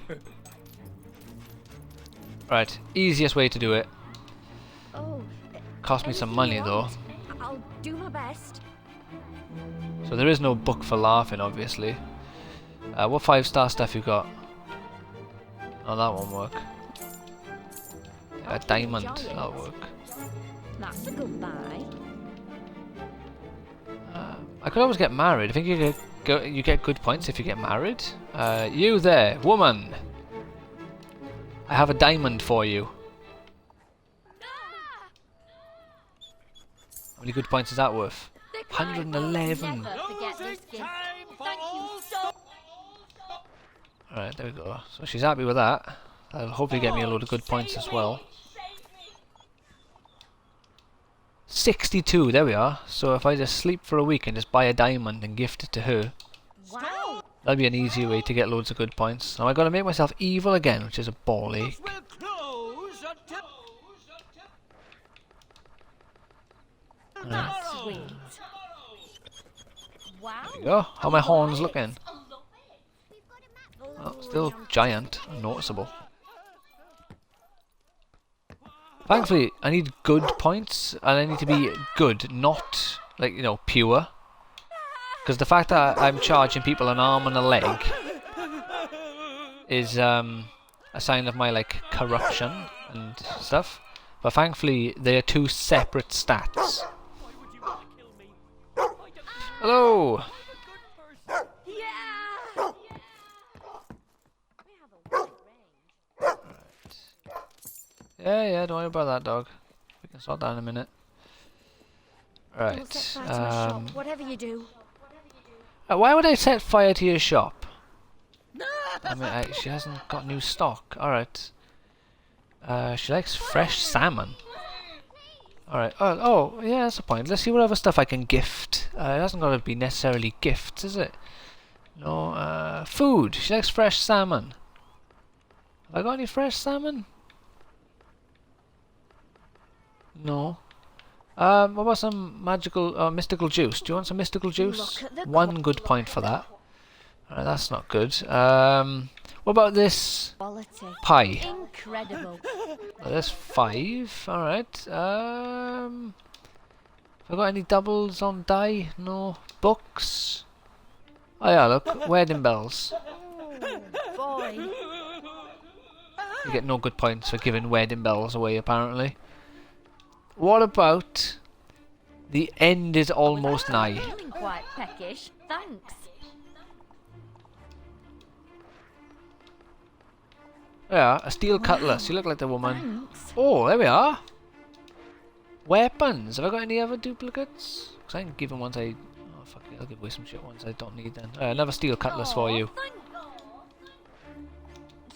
Right, easiest way to do it. Oh, Cost me some anything money you though. want? I'll do my best. So there is no book for laughing, obviously. What 5-star stuff you got? Oh, that won't work. A diamond, enjoy it. that'll work. That's a good buy. I could always get married. I think you get good points if you get married. You there, woman. I have a diamond for you. How many good points is that worth? 111. Never forget this gift. Thank you so. Alright, there we go. So she's happy with that. That'll hopefully get me a load of good points as well. 62, there we are. So if I just sleep for a week and just buy a diamond and gift it to her, Wow. that'd be an easy way to get loads of good points. Now I gotta make myself evil again, which is a ball ache. Sweet. Wow. There you go. How are my horns looking? Oh, still giant, noticeable. Thankfully, I need good points, and I need to be good, not, like, you know, pure. Because the fact that I'm charging people an arm and a leg is a sign of my, like, corruption and stuff. But thankfully, they are two separate stats. Hello! Yeah, don't worry about that, dog. We can sort that in a minute. We'll Right. set fire to my shop, whatever you do. Why would I set fire to your shop? I mean, she hasn't got new stock. Alright. She likes fresh salmon. Alright. Oh, yeah, that's the point. Let's see what other stuff I can gift. It hasn't got to be necessarily gifts, is it? No, food. She likes fresh salmon. Have I got any fresh salmon? No. What about some magical, mystical juice? Do you want some mystical juice? Look at the One good point for that. Alright, that's not good. What about this Quality. pie? Incredible. There's 5. Alright. Have I got any doubles on die? No. Books? Oh yeah, look. Wedding bells. Boy. You get no good points for giving wedding bells away, apparently. What about the end is almost nigh? Feeling quite peckish. Thanks. Yeah, a steel cutlass. You look like the woman. Thanks. Oh, there we are. Weapons. Have I got any other duplicates? Because I can give them ones I... Oh, fuck it. I'll give away some shit ones I don't need then. Another steel cutlass for you. Thank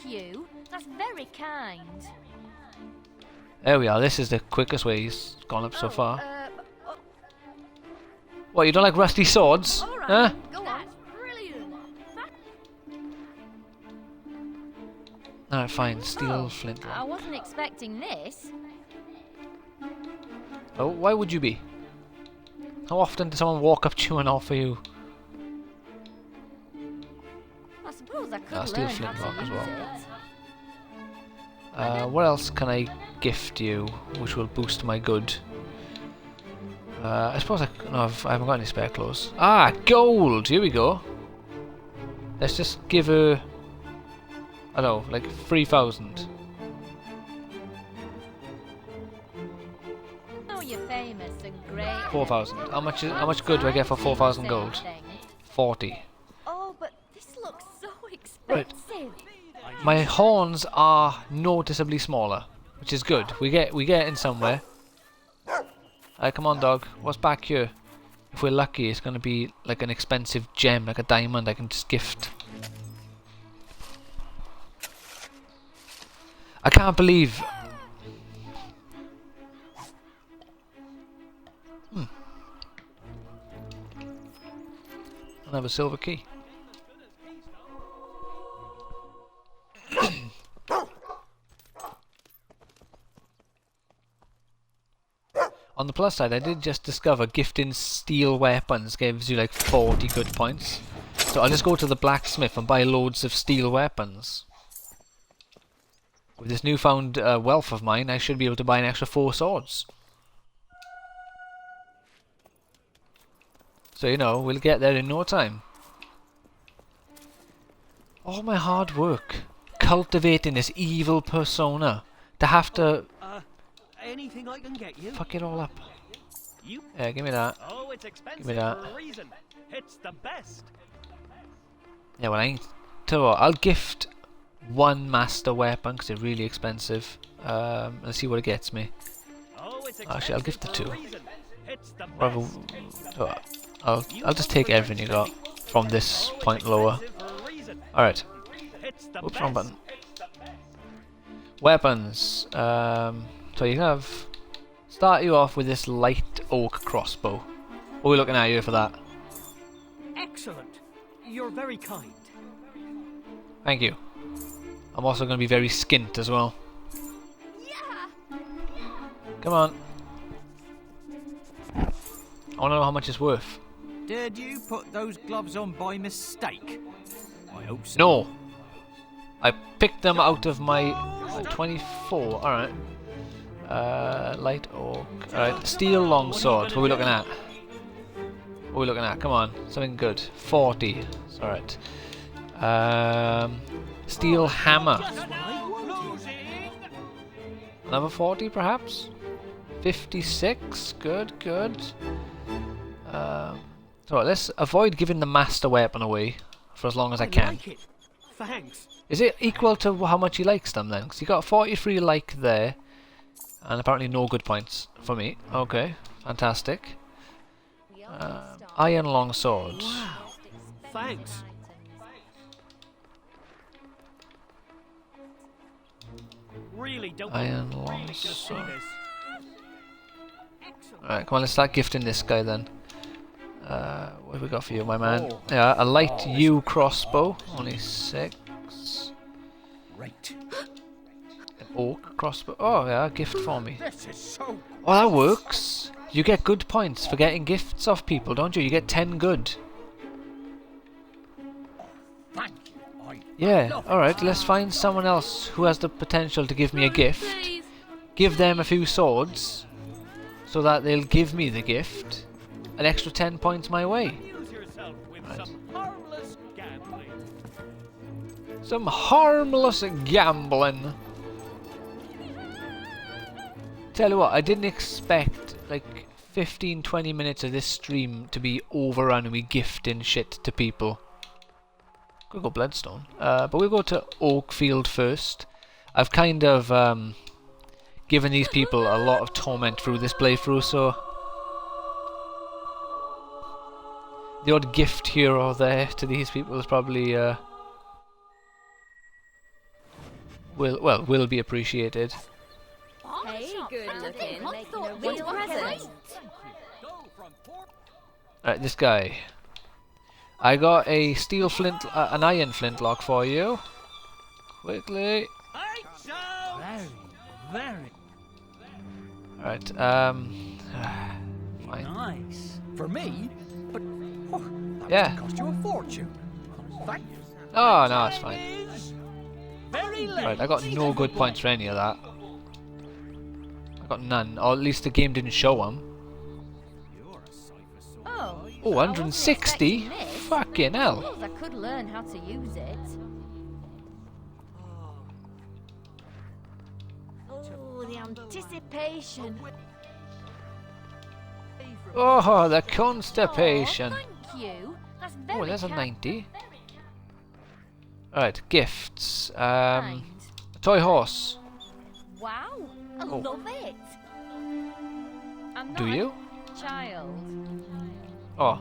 you. That's very kind. There we are. This is the quickest way he's gone up so far. What, you don't like rusty swords? All right. Huh? Go on. That's brilliant. Alright, fine. Steel Oh, flintlock. I wasn't expecting this. Oh, why would you be? How often does someone walk up to you and offer you? I suppose I could Steel learn how flintlock to as use well. it. What else can I gift you, which will boost my good? I suppose I haven't got any spare clothes. Ah, gold! Here we go. Let's just give her, I don't know, like 3,000. Oh, you're famous and great. 4,000. How much good do I get for 4,000 gold? 40. Oh, but this looks so Right. expensive. My horns are noticeably smaller, which is good. We get in somewhere. Come on, dog. What's back here? If we're lucky, it's going to be like an expensive gem, like a diamond I can just gift. I can't believe... Another silver key. On the plus side, I did just discover gifting steel weapons gives you like 40 good points. So I'll just go to the blacksmith and buy loads of steel weapons. With this newfound wealth of mine, I should be able to buy an extra 4 swords. So, you know, we'll get there in no time. All my hard work cultivating this evil persona to have to Anything I can get you? fuck it all up. You? Yeah, give me that. Oh, it's expensive Give me that. for a reason. It's the best. Yeah, well, I ain't... Tell you what, I'll gift one master weapon because they're really expensive. Let's see what it gets me. Oh, it's Actually, I'll gift the expensive 2. for a reason. It's the Rather, best. I'll just take everything you got from this point lower. Alright. Oops, wrong button. Weapons. So you have... Start you off with this light oak crossbow. What are we looking at here for that? Excellent. You're very kind. Thank you. I'm also going to be very skint as well. Come on. I want to know how much it's worth. Did you put those gloves on by mistake? I hope so. No! I picked them out of my 24. Alright. Light oak. Alright, steel longsword. What are we looking at? What are we looking at? Come on. Something good. 40. Alright. Steel hammer. Another 40 perhaps? 56. Good, good. So let's avoid giving the master weapon away for as long as I can. Like it. Thanks. Is it equal to how much he likes them then? Because you got 43 like there, and apparently no good points for me. Okay, fantastic. Iron longsword. Wow. Thanks. Really don't Iron really should see longsword. this. Excellent. Alright, come on, let's start gifting this guy then. What have we got for you, my man? Yeah, a light yew crossbow, only 6. Right. An oak crossbow. Oh yeah, gift for me. This is so... Oh, that works. You get good points for getting gifts off people, don't you? You get 10 good. Thank you. I Yeah, love alright, let's find someone else who has the potential to give me a gift. Give them a few swords, so that they'll give me the gift. An extra 10 points my way. Use yourself with Right. some harmless gambling. Some harmless gambling. Tell you what, I didn't expect like 15-20 minutes of this stream to be overrun with gifting shit to people. Could go Bloodstone. But we'll go to Oakfield first. I've kind of given these people a lot of torment through this playthrough, so the odd gift here or there to these people is probably will be appreciated. Hey, good looking. Real present. Alright, this guy. I got a steel flint, an iron flintlock for you. Quickly. Very, very. Alright, Fine. Nice. For me? But that Yeah. would cost you a fortune. Thank you. Oh, no, it's fine. Very late. Right, I got no good points for any of that. I got none, or at least the game didn't show them. Oh, Oh, 160? Fucking hell. suppose I could learn how to use it. Oh, the anticipation. Oh, the constipation. Oh, thank you. That's very Oh, there's a kind. 90. Alright, gifts. Kind. A toy horse. Wow, I Oh. love it. I'm not Do you? a child. Oh,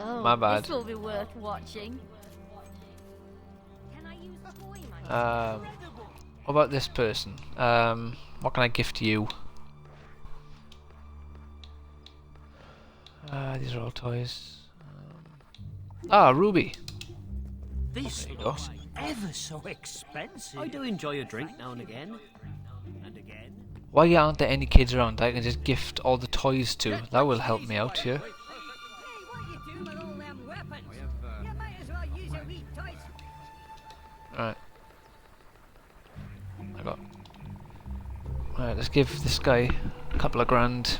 Oh, my bad. This will be worth watching. Can I use the toy man? what about this person? What can I gift you? These are all toys. Ruby. This There you go. looks ever so expensive. I do enjoy a drink now and again. And again. Why aren't there any kids around I can just gift all the toys to? That will help me out here. Alright. Alright, let's give this guy a couple of grand.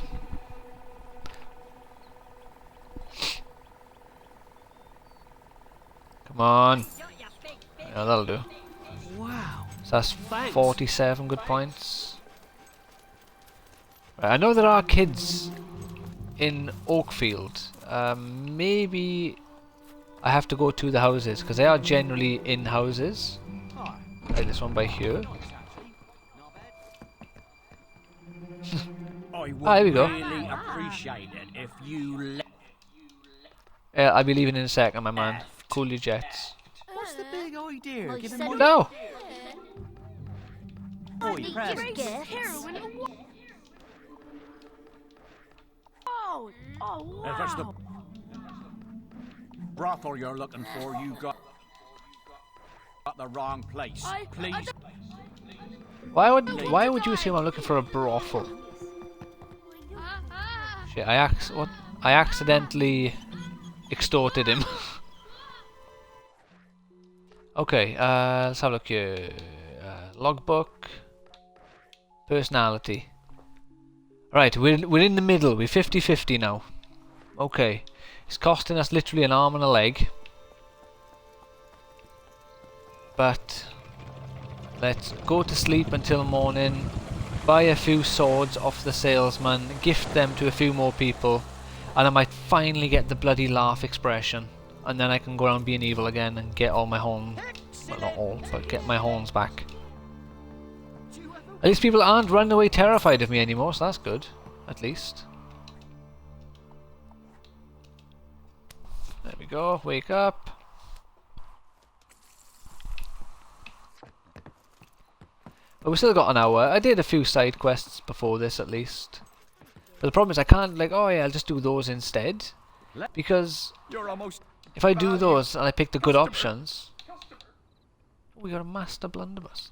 Come on. Yeah, that'll do. Wow. So that's Thanks. 47 good points. Right, I know there are kids in Oakfield. Maybe I have to go to the houses because they are generally in houses. Like this one by here. I here we go. really appreciate it if you I'll be leaving in a second, my man. Cool your jets. What's the big idea? Well, you Give him said one. No! Boy, Oh, oh, If it's the brothel you're looking for, you got the wrong place. Please. Why would you assume I'm looking for a brothel? Shit, I accidentally extorted him. Okay, let's have a look here. Logbook. Personality. Right, we're in the middle. We're 50-50 now. Okay. It's costing us literally an arm and a leg. But let's go to sleep until morning. Buy a few swords off the salesman. Gift them to a few more people. And I might finally get the bloody laugh expression. And then I can go around being evil again and get all my horns. Well, not all, but get my horns back. At least people aren't running away terrified of me anymore, so that's good. At least. There we go, wake up. But we still got an hour. I did a few side quests before this at least. But the problem is I can't like, oh yeah, I'll just do those instead. Because You're almost. if I do those and I pick the good options... Oh, we got a master blunderbuss.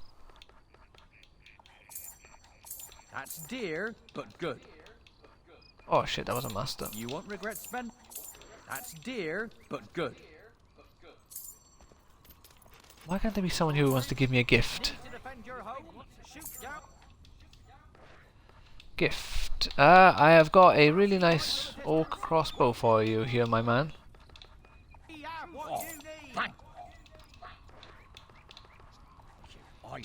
That's dear, but good. Oh shit, that was a master. You won't regret spending. That's dear, but good. Why can't there be someone who wants to give me a gift? To defend your home, shoot down. Gift. I have got a really nice oak crossbow for you here, my man. Oh, thank. I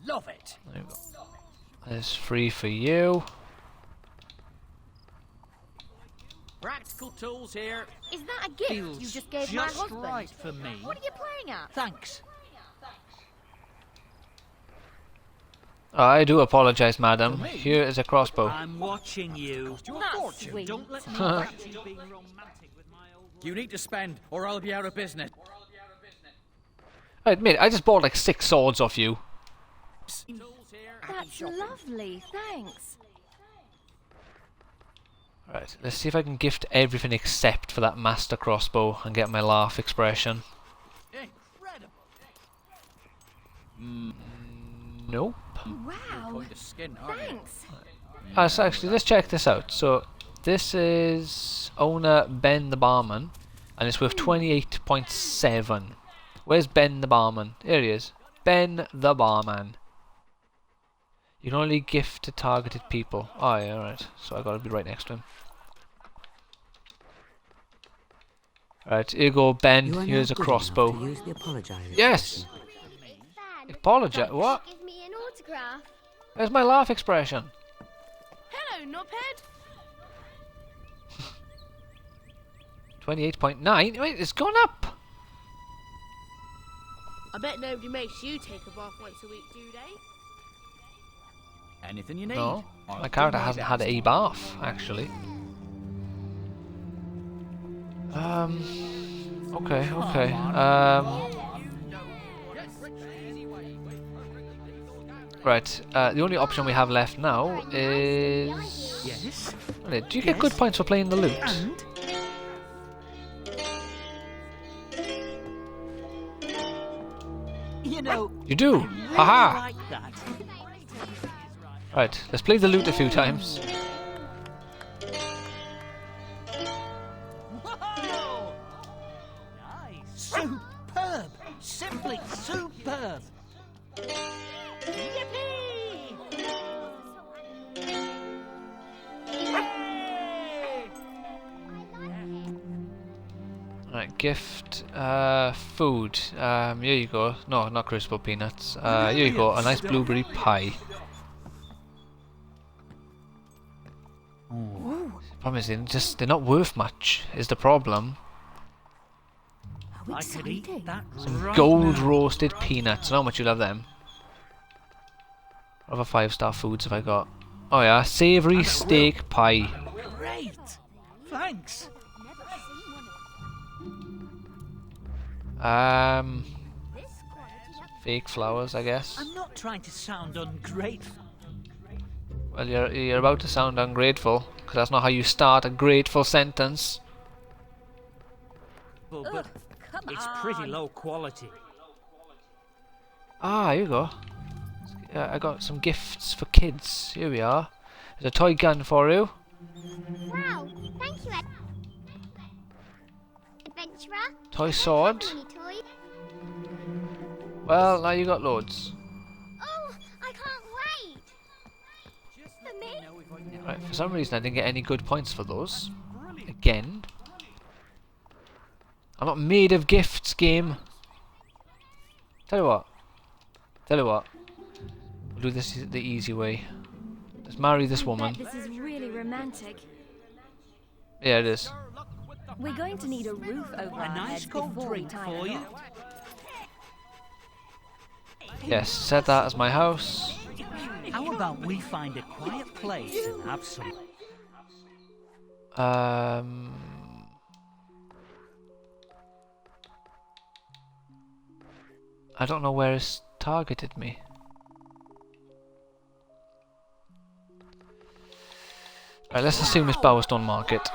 love it. There you go. That's free for you. Practical tools here. is that a gift Feels you just gave my just husband? right for me. What are you playing at? Thanks. I do apologize, madam. Here is a crossbow. I'm watching you. That's sweet. Don't let me catch you being romantic with my old You need to spend, or I'll be out of business. I admit, I just bought like 6 swords off you. That's lovely, thanks. Right, let's see if I can gift everything except for that master crossbow and get my laugh expression. Incredible. Nope. Wow, Going to skin, aren't you? thanks. So actually, let's check this out. So, this is owner Ben the barman, and it's worth 28.7. Where's Ben the barman? Here he is. Ben the barman. You can only gift to targeted people. Oh yeah, right. So I gotta be right next to him. Right, here you go, Ben. Here's a crossbow. Yes! Apologize? What? Give me an autograph. There's my laugh expression. Hello, knobhead. 28.9? Wait, it's gone up! I bet nobody makes you take a bath once a week, do they? Anything you need. No, my character hasn't had a bath, actually. Okay. Right, the only option we have left now is... Yes? Wait, do you get good points for playing the lute? And? You know, You do! I really Haha! like that. Right, let's play the lute a few times. Whoa! Nice. Superb! Simply superb! Yippee! Right, gift, food. Here you go. No, not crucible peanuts. Here you go, a nice blueberry pie. Problem is, they're not worth much, is the problem. I could eat that Some right gold now. roasted peanuts. I know how much you love them. What other 5-star foods have I got? Oh yeah, savoury steak pie. Great! Thanks! Fake flowers, I guess. I'm not trying to sound ungrateful. Well, you're about to sound ungrateful, because that's not how you start a grateful sentence. But it's pretty low quality. Ah, here you go. I got some gifts for kids. Here we are. There's a toy gun for you. Wow, thank you, adventurer. Toy sword. Any toys? Well, now you got loads. Oh, I can't wait. For me? Right, for some reason I didn't get any good points for those. Again. I'm not made of gifts, game. Tell you what. We'll do this the easy way. Let's marry this woman. This is really romantic. Yeah, it is. We're going to need a roof over A our nice heads cold before we drink tie for the you. knot. Yes, set that as my house. How about we find a quiet place and have some... I don't know where it's targeted me. Right, let's assume it's Bowerstone Market.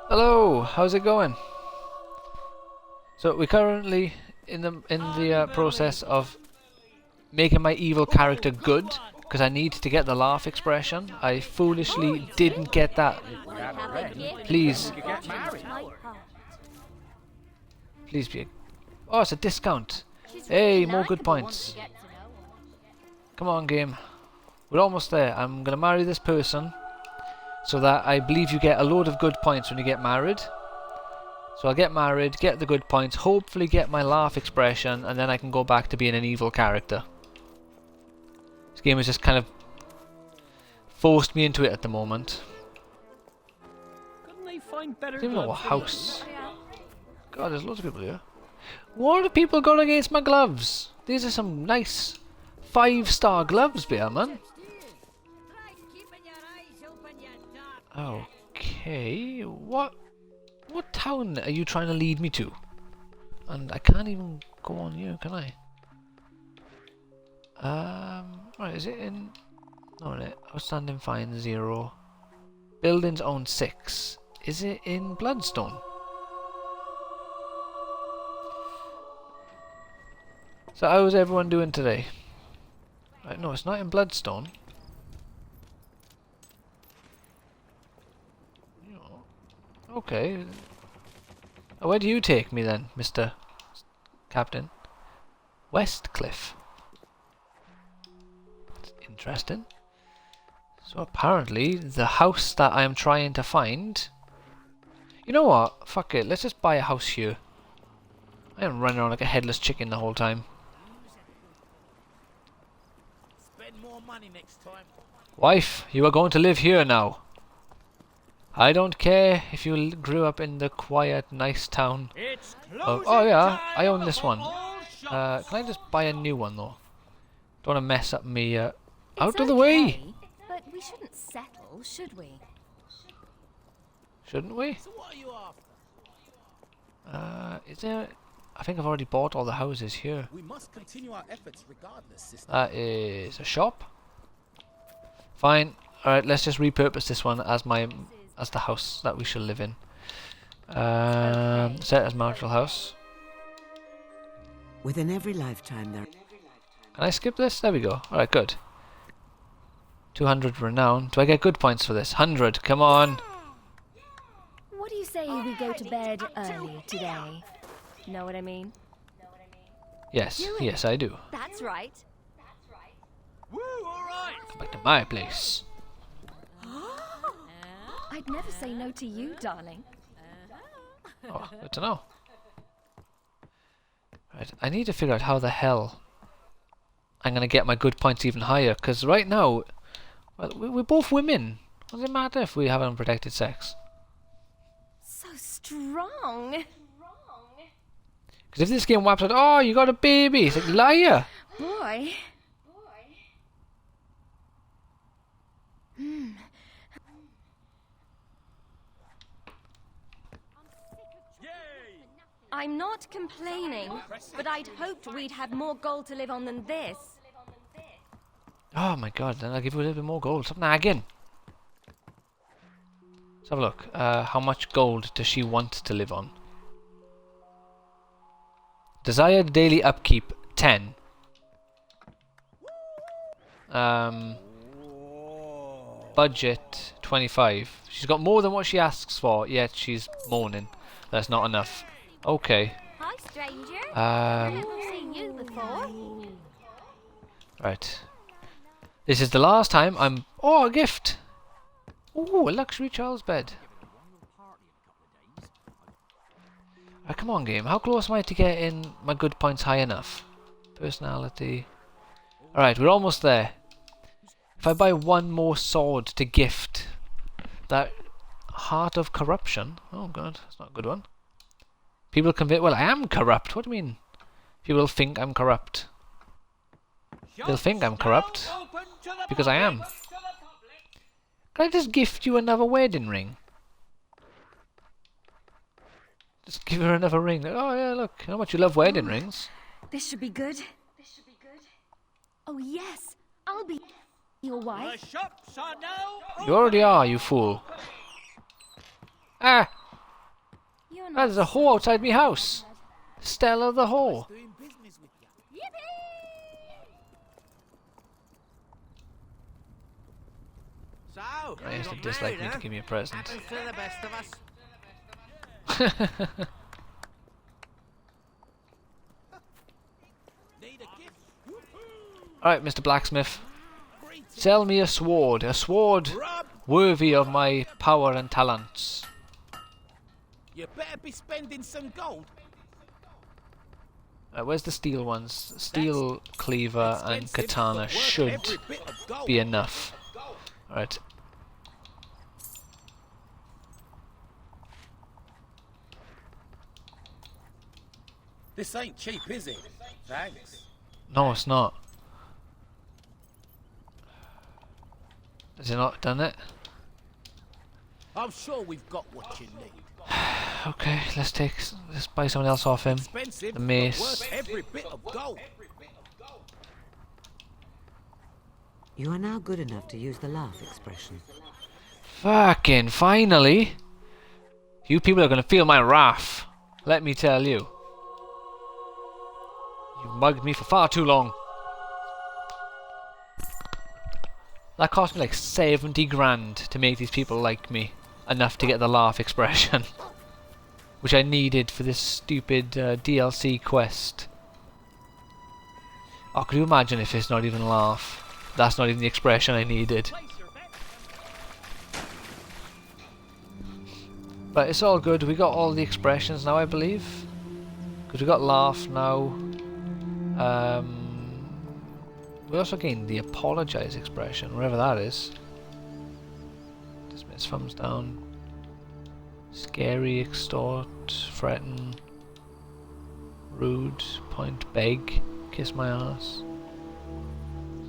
Hello, how's it going? So we're currently in the process of making my evil character good, because I need to get the laugh expression. I foolishly didn't get that. Please. Please be. Oh, it's a discount. Hey, more good points. Come on, game. We're almost there. I'm gonna marry this person, so that I believe you get a load of good points when you get married. So I'll get married, get the good points, hopefully get my laugh expression, and then I can go back to being an evil character. This game has just kind of forced me into it at the moment. Couldn't they find better I don't even know what gloves? house. God, there's loads of people here. What have people got against my gloves? These are some nice 5-star gloves, bear man. Okay, what town are you trying to lead me to? And I can't even go on you, can I? Right, is it in... No, outstanding fine 0. Buildings owned 6. Is it in Bloodstone? So how's everyone doing today? Right, no, it's not in Bloodstone. Okay. Where do you take me then, Mr. Captain? Westcliff. Interesting. So apparently the house that I am trying to find... You know what? Fuck it. Let's just buy a house here. I am running around like a headless chicken the whole time. Spend more money next time. Wife, you are going to live here now. I don't care if you grew up in the quiet, nice town. Oh yeah, I own this one. Can I just buy a new one though? Don't want to mess up me. Out of the way! But we shouldn't settle, should we? Shouldn't we? So what are you after? Is there... I think I've already bought all the houses here. We must continue our efforts regardless, sister. That is a shop. Fine. Alright, let's just repurpose this one as the house that we shall live in. Set as marital house. Within every lifetime there... Can I skip this? There we go. Alright, good. 200 renown. Do I get good points for this? 100, come on! What do you say we go to bed early today? Know what I mean? Yes, yes I do. That's right. Woo, all right. Come back to my place. I'd never say no to you, darling. Oh, good to know. Right, I need to figure out how the hell I'm gonna get my good points even higher, because right now, well, we're both women. What does it matter if we have unprotected sex? So strong. Because if this game wipes out, oh, you got a baby, it's like, liar! Boy. I'm not complaining, but I'd hoped we'd have more gold to live on than this. Oh my god, then I'll give you a little bit more gold. Stop nagging! Let's have a look. How much gold does she want to live on? Desired daily upkeep, 10. Budget, 25. She's got more than what she asks for, yet she's moaning. That's not enough. Okay. Hi, stranger. Never seen you before. Right. This is the last time I'm... Oh, a gift! Ooh, a luxury child's bed. Come on, game. How close am I to getting my good points high enough? Personality. Alright, we're almost there. If I buy one more sword to gift that Heart of Corruption... Oh god, that's not a good one. People convict... Well, I am corrupt. What do you mean? People think I'm corrupt. They'll think I'm corrupt because I am. Can I just gift you another wedding ring? Just give her another ring. Oh yeah, look, how much you love wedding rings. This should be good. Oh yes, I'll be your wife. The shops are now You already are, you fool. Ah! You're not There's a whore outside me house. Stella the whore. doing business with you. So, I used to dislike me to give me a present. happens to the best of us. Need a gift? Alright, Mr. Blacksmith. Sell me a sword Rub, worthy of my power and talents. you better be spending some gold. Where's the steel ones? Steel cleaver and Expensive, katana but worth should every bit of gold. be enough. Alright. This ain't cheap, is it? Thanks. No, it's not. Has he not done it? I'm sure we've got what you need. Okay, let's buy someone else off him. Expensive, The but mace. worth every bit of gold. You are now good enough to use the laugh expression. Fucking finally! You people are gonna feel my wrath. Let me tell you. You've mugged me for far too long. That cost me like 70 grand to make these people like me. enough to get the laugh expression, which I needed for this stupid DLC quest. Oh, could you imagine if it's not even laugh? That's not even the expression I needed. But it's all good. We got all the expressions now, I believe. Because we got laugh now. We also gained the apologize expression, wherever that is. Dismiss, thumbs down. Scary, extort, threaten, rude, point, beg, kiss my ass.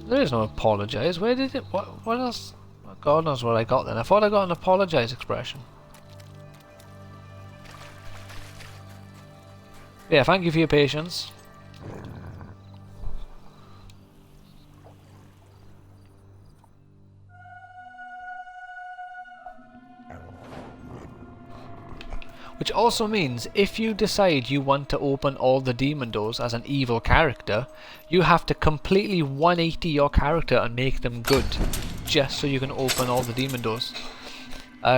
There is no apologize. Where did it? What else? God knows what I got then. I thought I got an apologize expression. Yeah, thank you for your patience. Which also means, if you decide you want to open all the demon doors as an evil character, you have to completely 180 your character and make them good, just so you can open all the demon doors.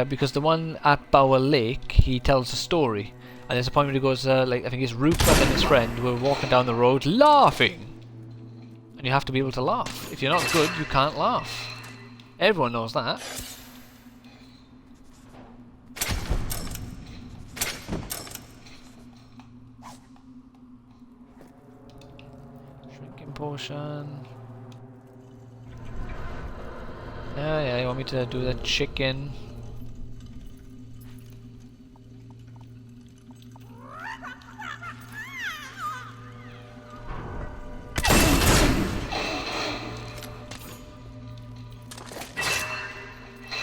Because the one at Bower Lake, he tells a story, and there's a point where he goes, like, I think it's Rupert and his friend were walking down the road laughing. And you have to be able to laugh. If you're not good, you can't laugh. Everyone knows that. Shrinking potion. Yeah, you want me to do the chicken?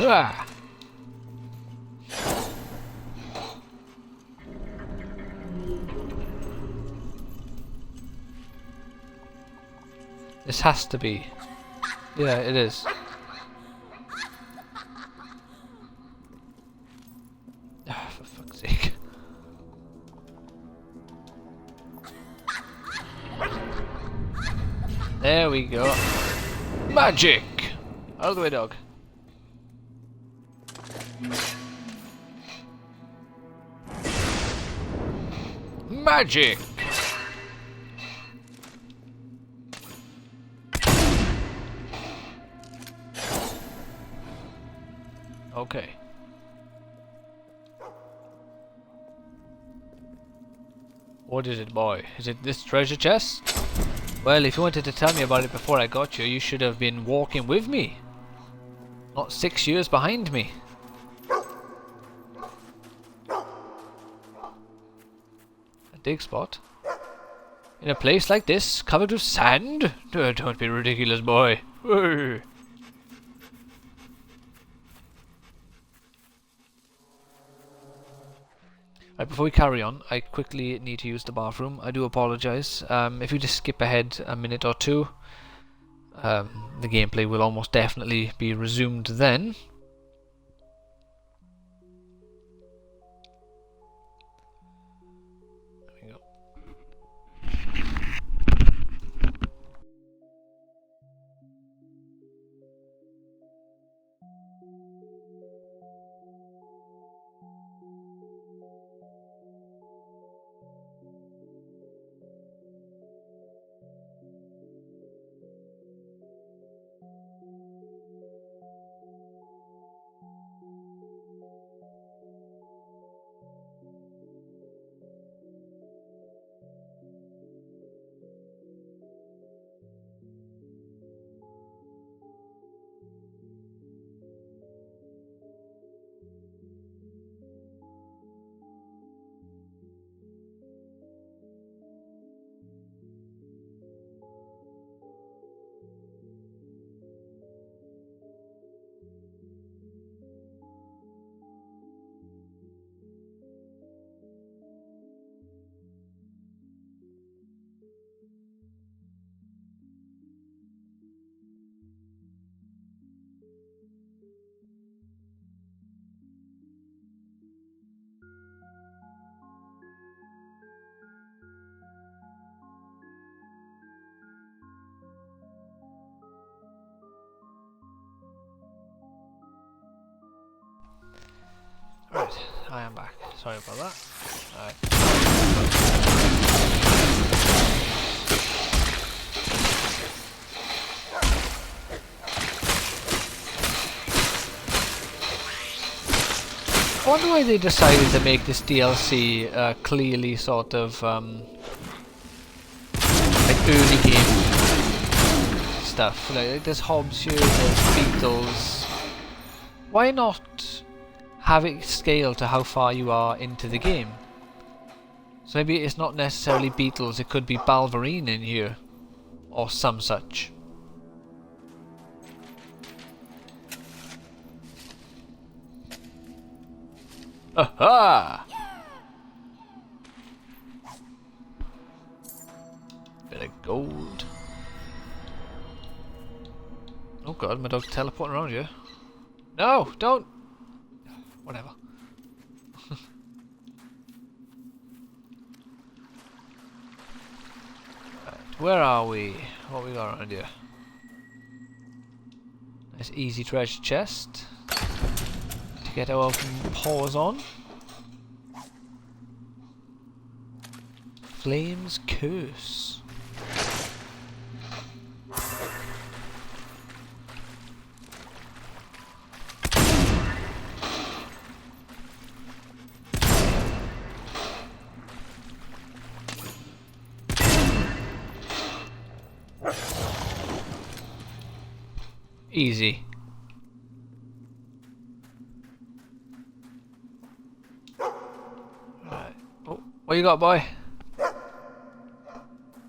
Ah. This has to be. Yeah, it is. Ah, for fuck's sake. There we go. Magic! Out of the way, dog. Magic! Okay. What is it, boy? Is it this treasure chest? Well, if you wanted to tell me about it before I got you, you should have been walking with me. Not 6 years behind me. A dig spot? In a place like this, covered with sand? Oh, don't be ridiculous, boy. Right, before we carry on, I quickly need to use the bathroom. I do apologise. If you just skip ahead a minute or two, the gameplay will almost definitely be resumed then. There we go. Right, I am back. Sorry about that. Alright. I wonder why they decided to make this DLC clearly sort of like early game stuff. Like there's Hobbs here, there's Beetles. Why not have it scale to how far you are into the game? So maybe it's not necessarily Beetles, it could be Balverine in here. Or some such. Aha! Bit of gold. Oh god, my dog's teleporting around here. No, don't! Whatever. Right, where are we? What we got around here? Nice easy treasure chest. To get our paws on. Flame's Curse. Easy. Right. Oh, what you got, boy?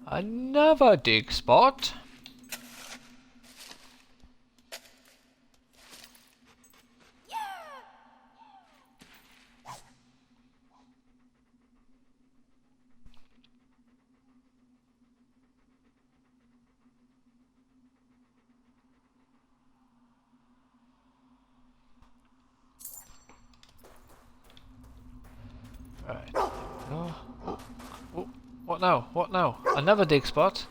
Another dig spot. Right. Oh. What now? What now? Another dig spot?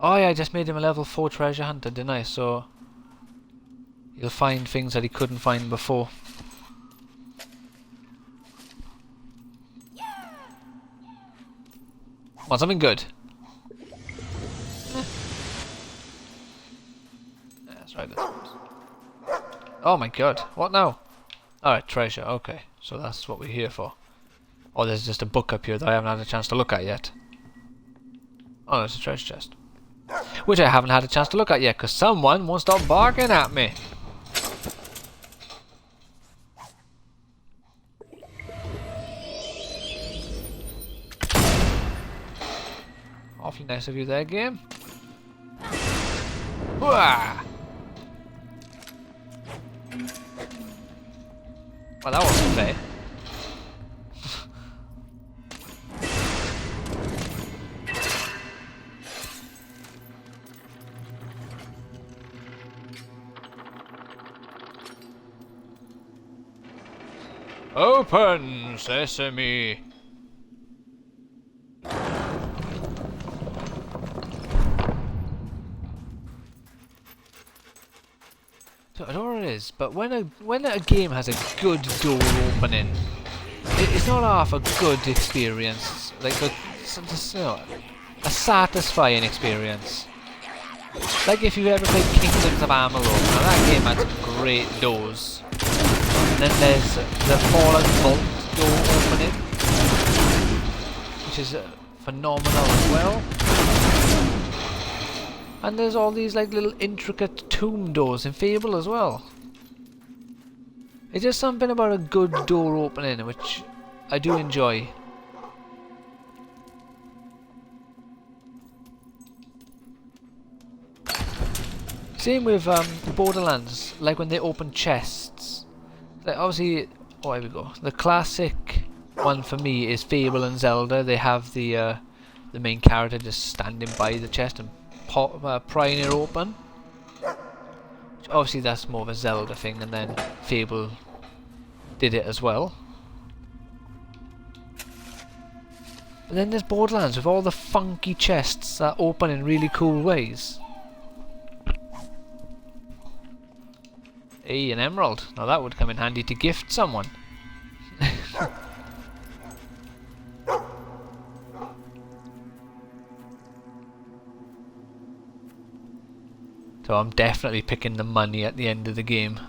Oh yeah, I just made him a level 4 treasure hunter, didn't I? So he'll find things that he couldn't find before. Want something good? That's right. Oh my god, what now? Alright, treasure, okay. So that's what we're here for. Oh, there's just a book up here that I haven't had a chance to look at yet. Oh, there's a treasure chest. Which I haven't had a chance to look at yet, because someone won't stop barking at me. Awfully nice of you there, game. Wah! Well, that wasn't fair. Open sesame. So I don't know what it is, but when a game has a good door opening, it's not half a good experience. Like a satisfying experience. Like if you've ever played Kingdoms of Amalur, now that game has great doors. And then there's the Fallout Vault door opening, which is phenomenal as well. And there's all these like little intricate tomb doors in Fable as well. It's just something about a good door opening which I do enjoy. Same with Borderlands, like when they open chests. Like obviously, oh here we go. The classic one for me is Fable and Zelda. They have the main character just standing by the chest and prying it open. Which obviously that's more of a Zelda thing, and then Fable did it as well. But then there's Borderlands with all the funky chests that open in really cool ways. Hey, an emerald. Now that would come in handy to gift someone. So I'm definitely picking the money at the end of the game.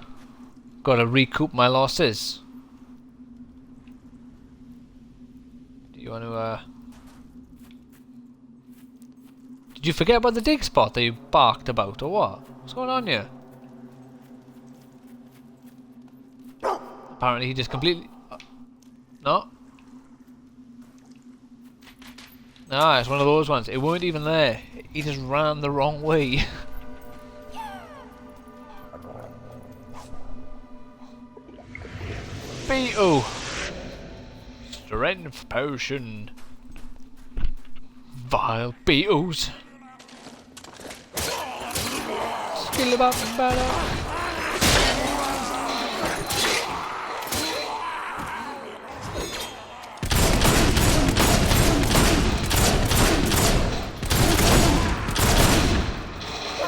Gotta recoup my losses. Do you want to Did you forget about the dig spot that you barked about, or what? What's going on here? Apparently he just completely... No? No, it's one of those ones. It weren't even there. He just ran the wrong way. Beetle! Strength potion. Vile beetles. Skill about better.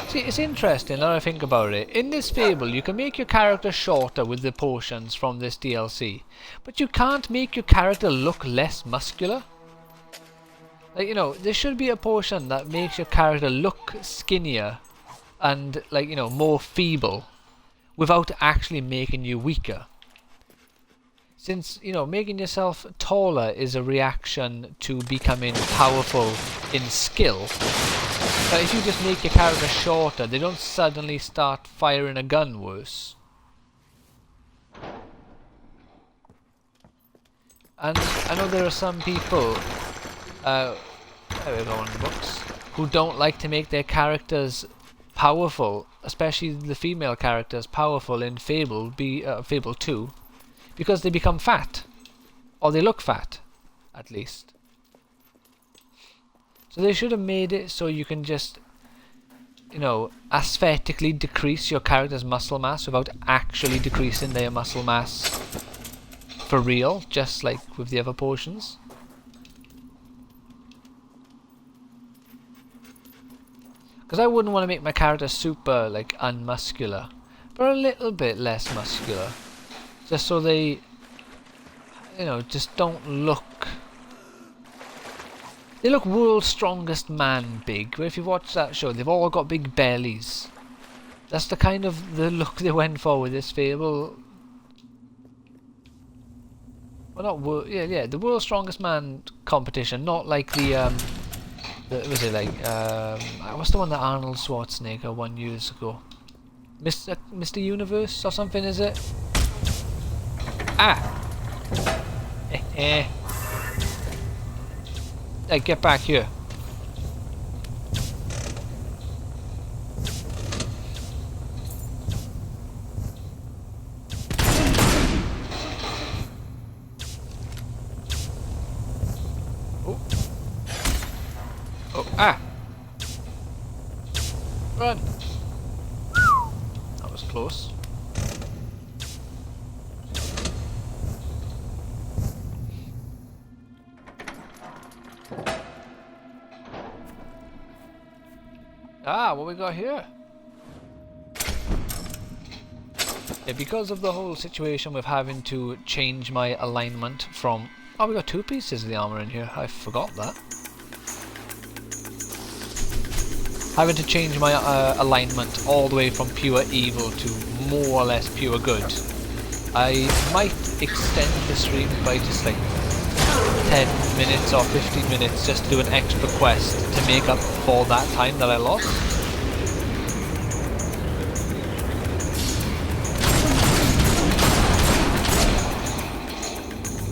See, it's interesting now I think about it. In this Fable, you can make your character shorter with the potions from this DLC, but you can't make your character look less muscular. Like, you know, there should be a potion that makes your character look skinnier and, like, you know, more feeble without actually making you weaker. Since, you know, making yourself taller is a reaction to becoming powerful in skill. But if you just make your character shorter, they don't suddenly start firing a gun worse. And I know there are some people, there we go on the books, who don't like to make their characters powerful, especially the female characters powerful in Fable, Fable 2, because they become fat. Or they look fat, at least. So they should have made it so you can just, you know, aesthetically decrease your character's muscle mass without actually decreasing their muscle mass for real, just like with the other potions. Because I wouldn't want to make my character super, like, unmuscular, but a little bit less muscular. Just so they, you know, just don't look... They look world's strongest man big, but if you watch that show, they've all got big bellies. That's the kind of the look they went for with this Fable. Well, not world, yeah, the world's strongest man competition, not like the was it like what's the one that Arnold Schwarzenegger won years ago? Mr. Universe or something, is it? Ah. Hey, get back here. Oh. Oh, ah. Run. That was close. Ah, what we got here? Yeah, because of the whole situation with having to change my alignment from... Oh, we got 2 pieces of the armor in here. I forgot that. Having to change my alignment all the way from pure evil to more or less pure good. I might extend the stream by just like 10 minutes or 15 minutes just to do an extra quest to make up for that time that I lost.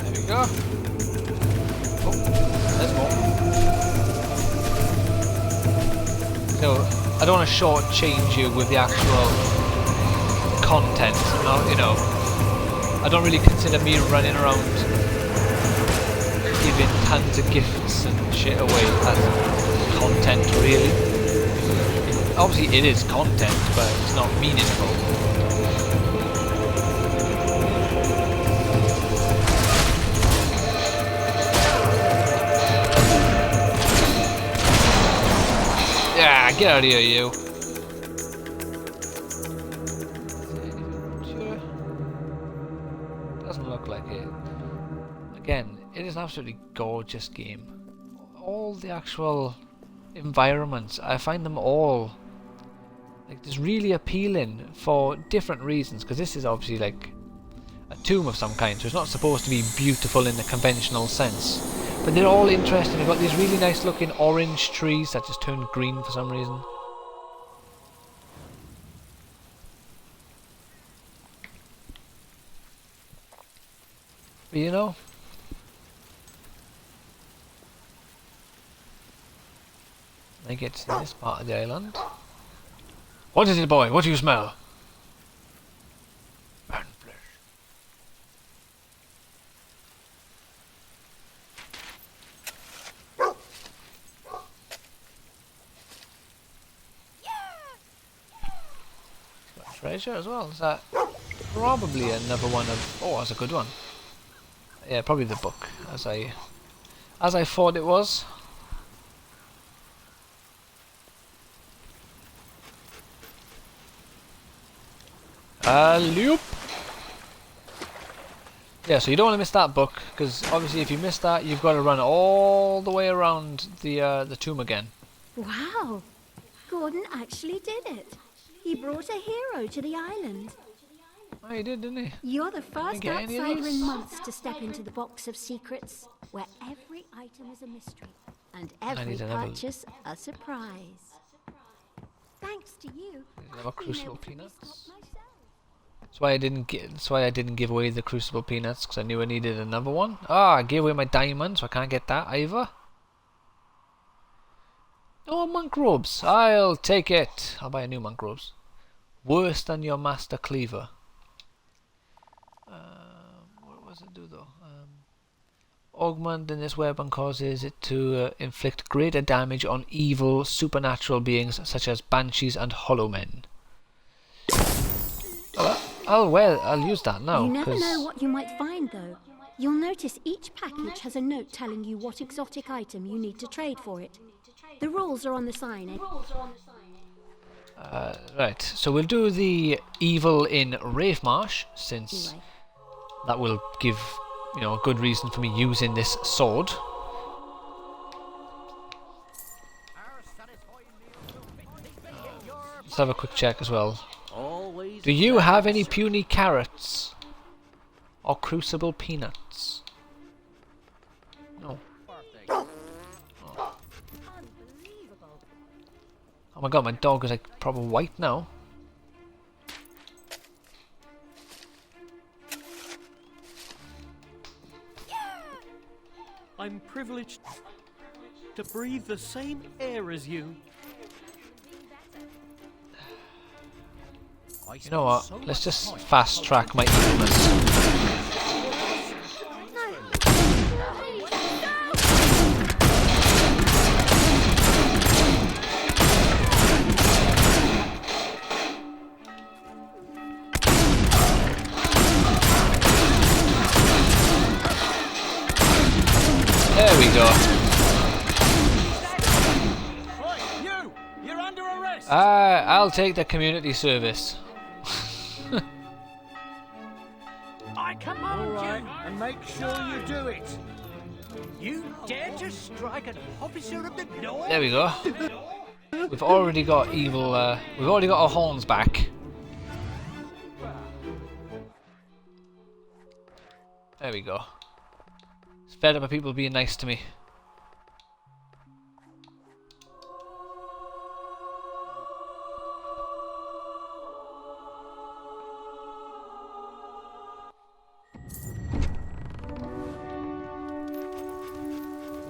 There we go. Oh, there's more. So, I don't want to shortchange you with the actual content, you know. I don't really consider me running around giving tons of gifts and shit away as content, really. Obviously it is content, but it's not meaningful. Yeah, get out of here, you. Sure. Doesn't look like it. Again, it is an absolutely gorgeous game. All the actual environments, I find them all like it's really appealing for different reasons, because this is obviously like a tomb of some kind, so it's not supposed to be beautiful in the conventional sense. But they're all interesting. They've got these really nice looking orange trees that just turned green for some reason. But you know, I get to this part of the island. What is it, boy? What do you smell? Burnt flesh. Got treasure as well. Is that probably another one of? Oh, that's a good one. Yeah, probably the book, as I thought it was. Loop. Yeah, so you don't want to miss that book, because obviously if you miss that, you've got to run all the way around the tomb again. Wow! Gordon actually did it. He brought a hero to the island. Oh, he did, didn't he? You're the first get any of outsider those? in months to step into the box of secrets, where every item is a mystery, and every need another- purchase a surprise. Thanks to you, Another I've been crucible able to peanuts. restock myself. That's why I didn't give away the crucible peanuts, because I knew I needed another one. Ah, I gave away my diamond, so I can't get that either. Oh, monk robes. I'll take it. I'll buy a new monk robes. Worse than your master cleaver. What does it do though? Augment in this weapon causes it to inflict greater damage on evil supernatural beings such as banshees and hollow men. I'll use that now. You never 'cause know what you might find, though. You'll notice each package has a note telling you what exotic item you need to trade for it. The rules are on the sign, eh? right, so we'll do the evil in Ravemarsh, since Anyway. that will give, you know, a good reason for me using this sword. Let's have a quick check as well. Always. Do you have any puny carrots? Or crucible peanuts? No. Oh my god, my dog is like proper white now. I'm privileged to breathe the same air as you. You know what? Let's just fast track my evilness. There we go. Right, you're under arrest. I'll take the community service. I command you, and make sure you do it. You dare to strike an officer of the law? There we go. We've already got evil. We've already got our horns back. There we go. It's fed up of people being nice to me.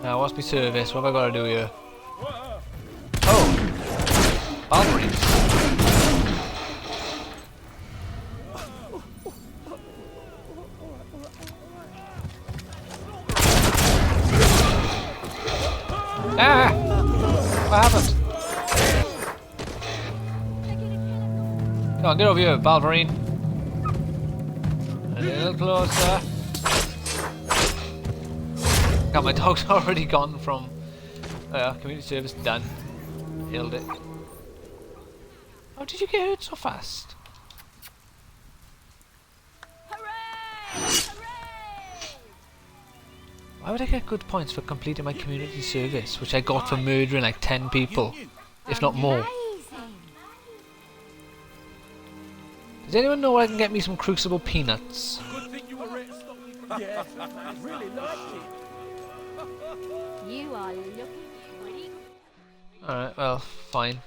Now, what's my service? What have I got to do here? Oh! Valkyries! Ah! What happened? Come on, get over here, Valverine. A little closer. God, my dog's already gone from community service done. Nailed it. How did you get hurt so fast? Why would I get good points for completing my community service, which I got for murdering like 10 people, if not more? Does anyone know where I can get me some Crucible peanuts? Good thing you were ready to stop me from yes, I really liked it. You are looking pretty. Alright, well, fine.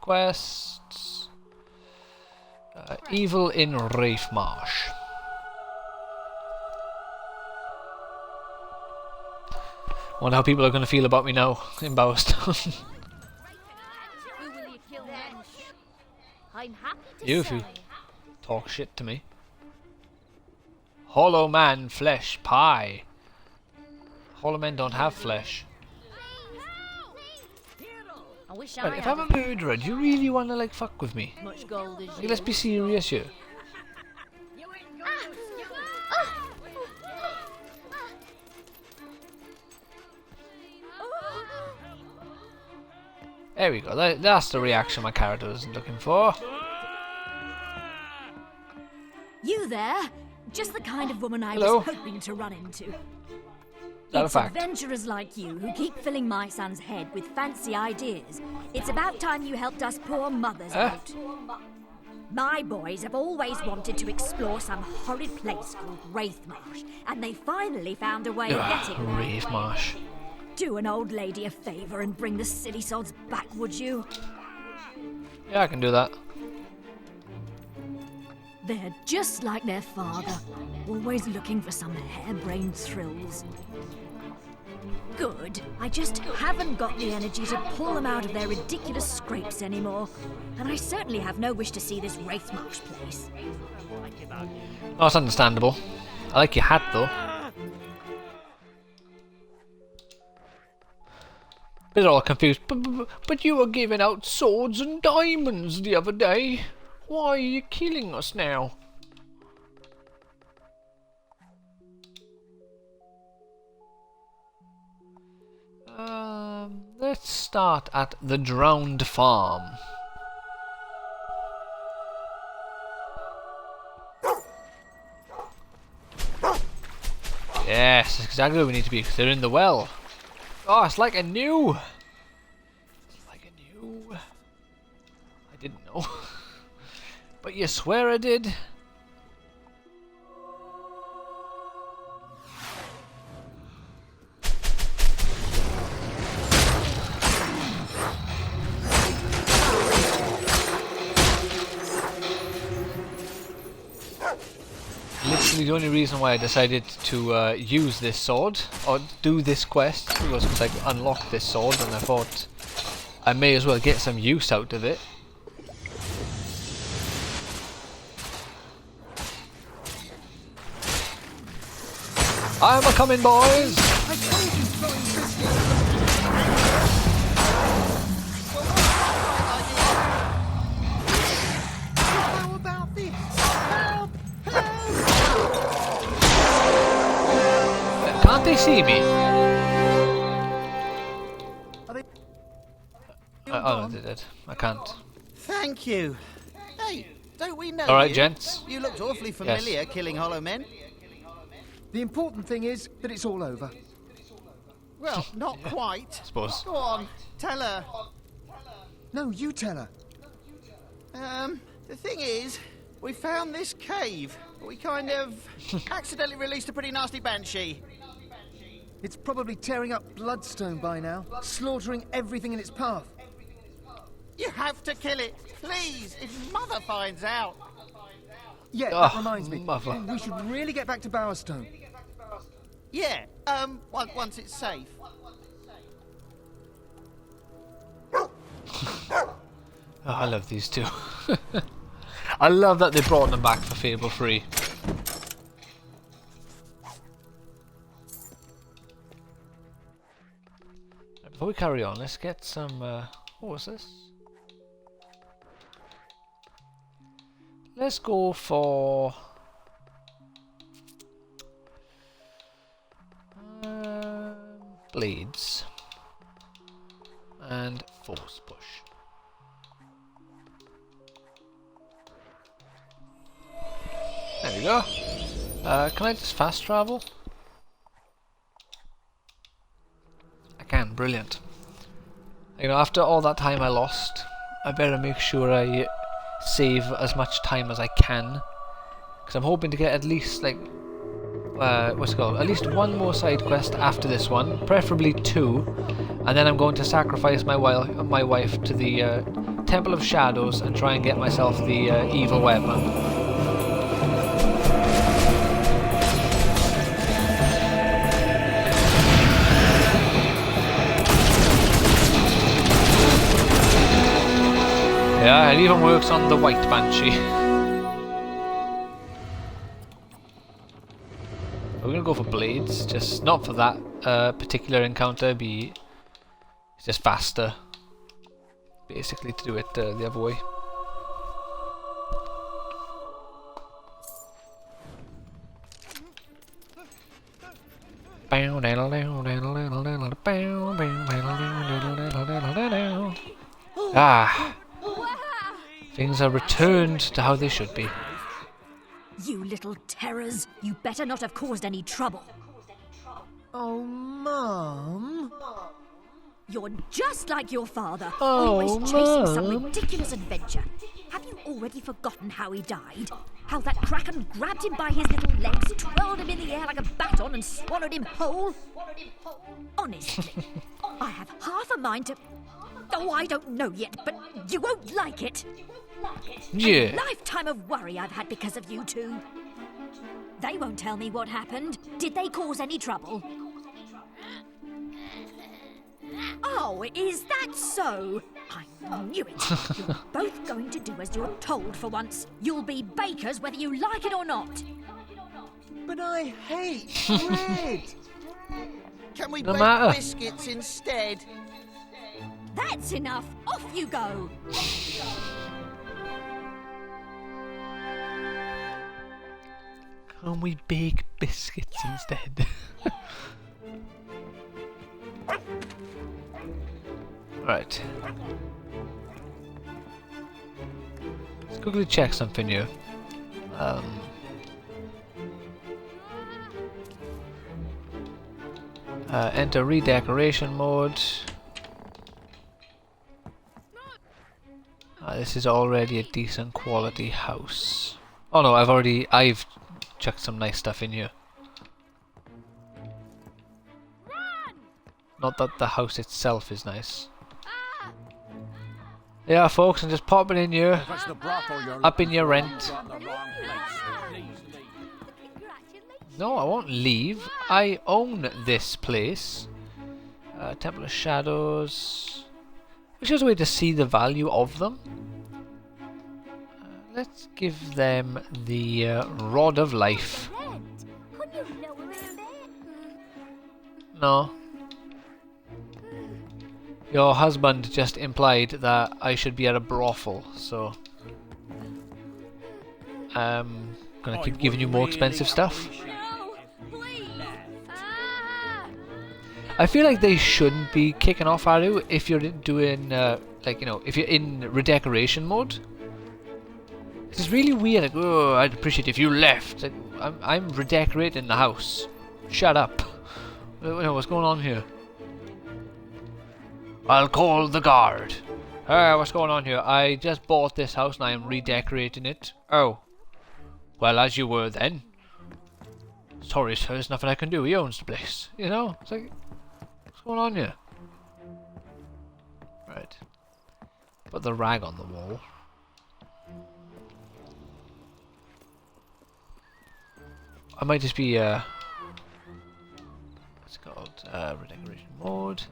Quests. Evil in Wraith Marsh. Wonder how people are going to feel about me now in Bowerstone. Who will you kill next? I'm happy to You, if you say. talk shit to me. Hollow man flesh pie. Hollow men don't have flesh. I wish Right, I if had I'm a murderer, do you really want to like fuck with me? as much gold as Like, you. let's be serious here. There we go. That's the reaction my character was looking for. You there? Just the kind of woman I Hello. was hoping to run into. Is that a It's fact? adventurers like you who keep filling my son's head with fancy ideas. It's about time you helped us poor mothers out. My boys have always wanted to explore some horrid place called Wraithmarsh, and they finally found a way of getting there. Wraith Marsh. Do an old lady a favour and bring the silly sods back, would you? Yeah, I can do that. They're just like their father, always looking for some harebrained thrills. Good. I just haven't got the energy to pull them out of their ridiculous scrapes anymore. And I certainly have no wish to see this Wraithmarsh place. Oh, it's understandable. I like your hat though. Bit all confused. But you were giving out swords and diamonds the other day. Why are you killing us now? Let's start at the Drowned Farm. Yes, that's exactly where we need to be. They're in the well. Oh, it's like a new. It's like a new. I didn't know. But you swear I did. Literally the only reason why I decided to use this sword or do this quest was because I unlocked this sword and I thought I may as well get some use out of it. I'm a coming, boys! How about this? Help! Can't they see me? Oh no, they did. I can't. Thank you. Hey, don't we know Alright, you? gents. You looked awfully familiar killing hollow men. The important thing is that it's all over. Well, not quite. Suppose. Go on, tell her. No, you tell her. The thing is, we found this cave. We kind of accidentally released a pretty nasty banshee. It's probably tearing up Bloodstone by now, slaughtering everything in its path. You have to kill it, please, if Mother finds out. Yeah, Oh, that reminds me. mother. We should really get back to Bowerstone. Yeah, once it's safe. Oh, I love these two. I love that they brought them back for Fable 3. Before we carry on, let's get some. What was this? Let's go for. Blades. And force push. There we go. Can I just fast travel? I can, brilliant. You know, after all that time I lost, I better make sure I save as much time as I can, because I'm hoping to get at least like what's it called? At least one more side quest after this one, preferably 2, and then I'm going to sacrifice my wife to the Temple of Shadows and try and get myself the evil weapon. Yeah, it even works on the white banshee. We're gonna go for blades, just not for that particular encounter. It's just faster, basically, to do it the other way. Ah, things are returned to how they should be. You little terrors! You better not have caused any trouble. Oh, Mum. You're just like your father, Oh, always chasing some Mum. ridiculous adventure. Have you already forgotten how he died? How that kraken grabbed him by his little legs, twirled him in the air like a baton and swallowed him whole? Honestly, I have half a mind to... Oh, I don't know yet, but you won't like it. Yeah. A lifetime of worry I've had because of you two. They won't tell me what happened. Did they cause any trouble? Oh, is that so? I knew it. You're both going to do as you're told for once. You'll be bakers whether you like it or not. But I hate bread. Can we No bake matter. biscuits instead? That's enough. Off you go. Can we bake biscuits instead? Right. Let's quickly check something here. Enter redecoration mode. This is already a decent quality house. Oh no, I've chucked some nice stuff in here. Not that the house itself is nice. Yeah, folks, I'm just popping in here, up in your rent. No, I won't leave. I own this place. Temple of Shadows. Which is a way to see the value of them. Let's give them the Rod of Life. No. Your husband just implied that I should be at a brothel, so I'm gonna keep giving you more expensive stuff. I feel like they shouldn't be kicking off at you if you're doing like, you know, if you're in redecoration mode. It's really weird. Like, oh, I'd appreciate if you left. Like, I'm redecorating the house. Shut up. What's going on here? I'll call the guard. What's going on here? I just bought this house and I am redecorating it. Oh. Well, as you were then. Sorry, sir, there's nothing I can do. He owns the place. You know? It's like, what's going on here? Right. Put the rag on the wall. I might just be, what's it called? Redecoration mode.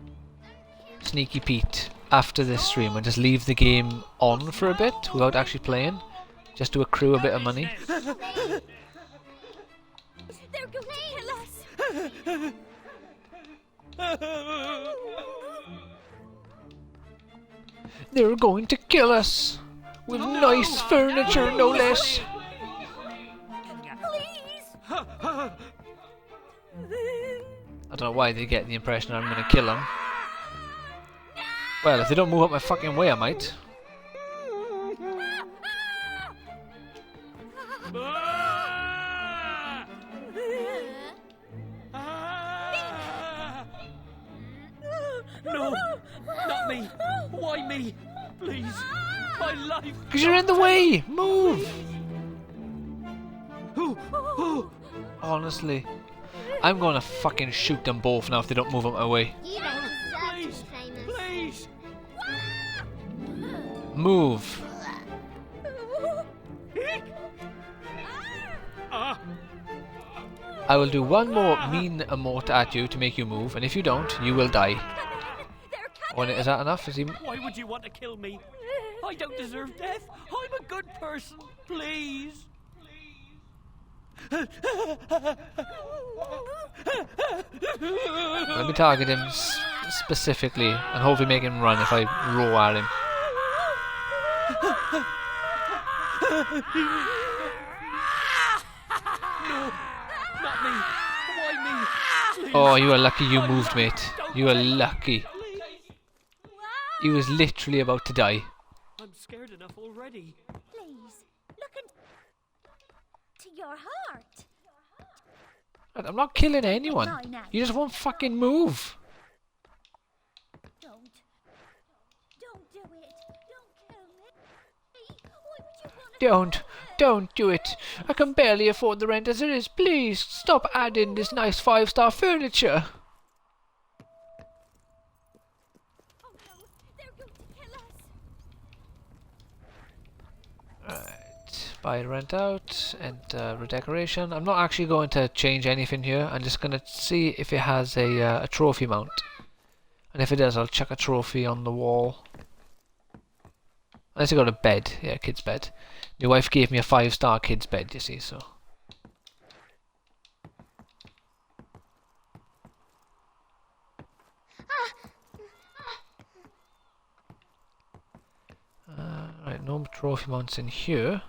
Sneaky Pete after this stream and just leave the game on for a bit without actually playing, just to accrue a bit of money. They're going to kill us. They're going to kill us with nice furniture, no less. I don't know why they get the impression I'm going to kill them. Well, if they don't move up my fucking way, I might. No, not me. Why me? Please, My life! Because you're in the way! Move! Honestly. I'm gonna fucking shoot them both now if they don't move out my way. You don't deserve to be famous. Please! Move. I will do one more mean emote at you to make you move, and if you don't, you will die. Oh, and is that enough? Is he... Why would you want to kill me? I don't deserve death. I'm a good person. Please. Let me target him specifically, and hopefully make him run if I roar at him. No, not me. Why me? Please. Oh, you are lucky you moved, mate. You are lucky. He was literally about to die. I'm scared enough already. Please, look into your heart. I'm not killing anyone. You just won't fucking move. Don't do it. Don't kill me. Why would you want to Don't do it. I can barely afford the rent as it is. Please, stop adding this nice 5-star furniture. Oh no, they're going to kill us. Right, buy rent out, enter redecoration. I'm not actually going to change anything here. I'm just going to see if it has a trophy mount. And if it does, I'll chuck a trophy on the wall. Unless I got a bed. Yeah, kid's bed. My wife gave me a 5-star kid's bed, you see, so. Right, no trophy mounts in here.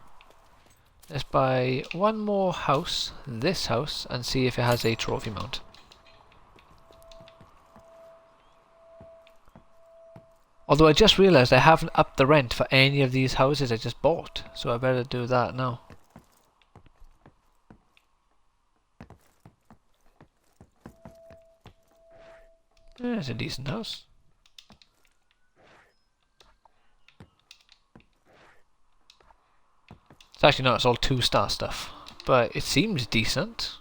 Let's buy one more house, this house, and see if it has a trophy mount. Although I just realised I haven't upped the rent for any of these houses I just bought, so I better do that now. It's a decent house. It's actually not, it's all 2-star stuff, but it seems decent.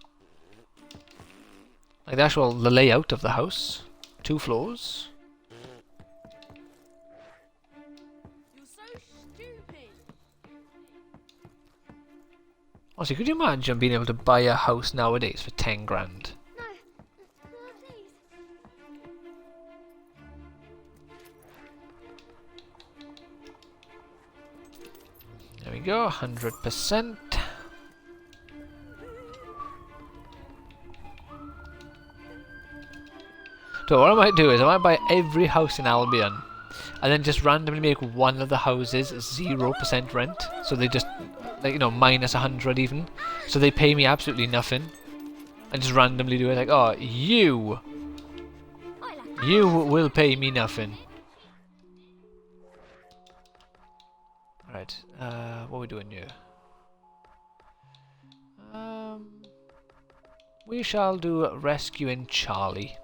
Like the layout of the house, 2 floors. Honestly, could you imagine being able to buy a house nowadays for 10 grand? No, please. There we go, 100%. So what I might do is I might buy every house in Albion and then just randomly make one of the houses 0% rent. So they just, like, you know, minus 100 even. So they pay me absolutely nothing. And just randomly do it like, oh, you will pay me nothing. Right, what are we doing here? We shall do rescuing Charlie.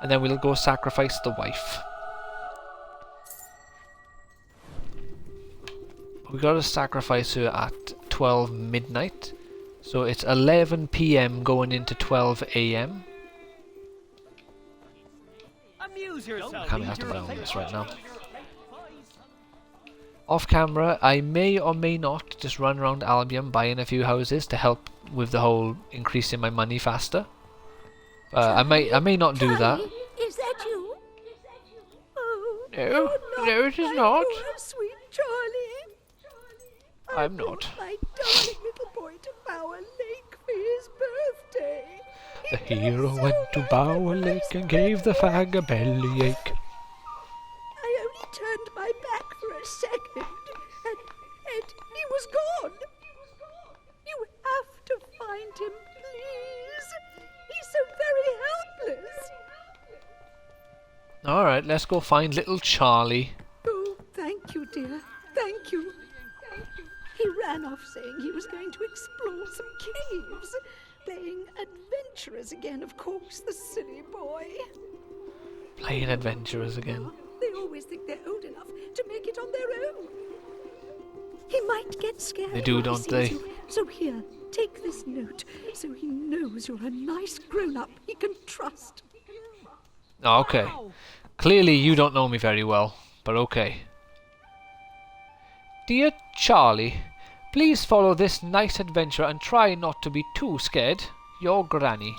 And then we'll go sacrifice the wife. We gotta sacrifice her at 12 midnight. So it's 11 PM going into 12 AM. Amuse yourself. I can't have to buy all this right now. Off camera, I may or may not just run around Albion buying a few houses to help with the whole increasing my money faster. I may not do that. Is that you? Oh, No, no, it is not. poor sweet Charlie. I'm not. My darling little boy to Bower Lake for his birthday. The hero went to Bower Lake and gave the fag a bellyache. I only turned my back for a second, and he was gone. You have to find him, please. He's so very helpless. Alright, let's go find little Charlie. Oh, thank you, dear. Thank you. He ran off saying he was going to explore some caves. Playing adventurers again, of course, the silly boy. Playing adventurers again. They always always think they're old enough to make it on their own. He might get scared. They do, when he don't sees they? you. So here, take this note, so he knows you're a nice grown-up he can trust. Oh, okay. Clearly you don't know me very well, but okay. Dear Charlie, please follow this nice adventure and try not to be too scared. Your granny.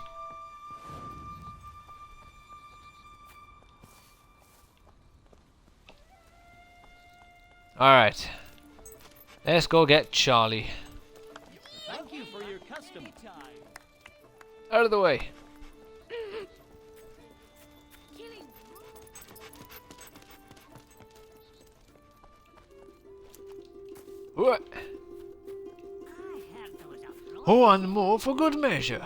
Alright. Let's go get Charlie. Thank you for your custom time. Out of the way. What? One more for good measure.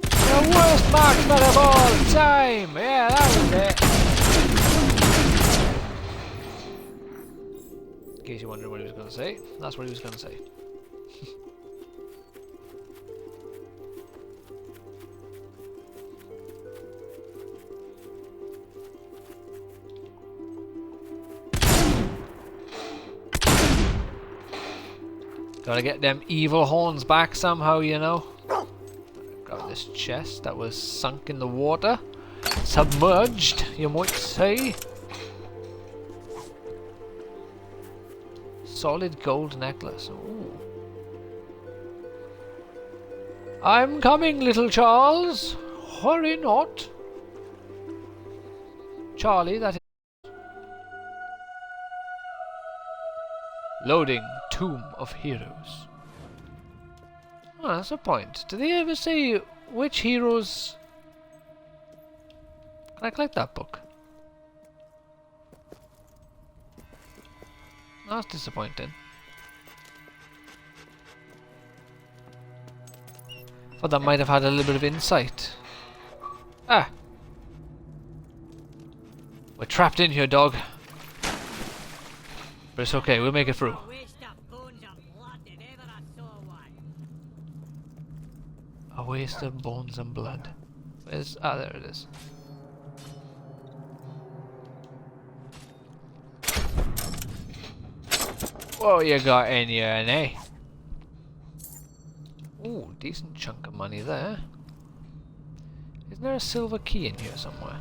The worst marksman of all time! Yeah, that was it. In case you wondered what he was going to say, that's what he was going to say. Gotta get them evil horns back somehow, you know. Grab this chest that was sunk in the water. Submerged, you might say. Solid gold necklace. Ooh. I'm coming, little Charles. Hurry not. Charlie, that is. Loading Tomb of Heroes. Oh, that's a point. Do they ever say which heroes? Can I collect that book? That's disappointing. Thought that might have had a little bit of insight. Ah! We're trapped in here, dog. But it's okay, we'll make it through. A waste of bones and blood. Where's... ah, there it is. What you got in here, eh? Ooh, decent chunk of money there. Isn't there a silver key in here somewhere?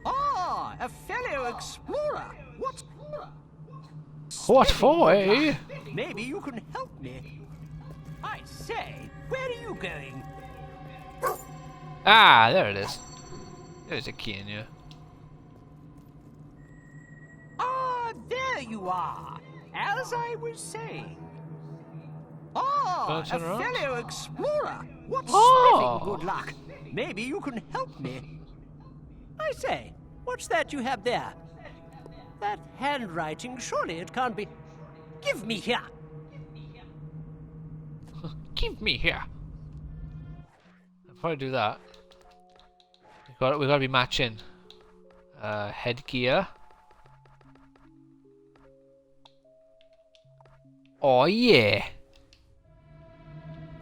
Ah, a fellow explorer. What for, eh? Maybe you can help me. I say, where are you going? Ah, there it is. There's a key in here. Ah, there you are. As I was saying. Ah, a fellow explorer. What spiffing good luck. Maybe you can help me. I say, what's that you have there? That handwriting, surely it can't be... Give me here! Give me here! Before I do that, we gotta be matching. Headgear. Oh yeah!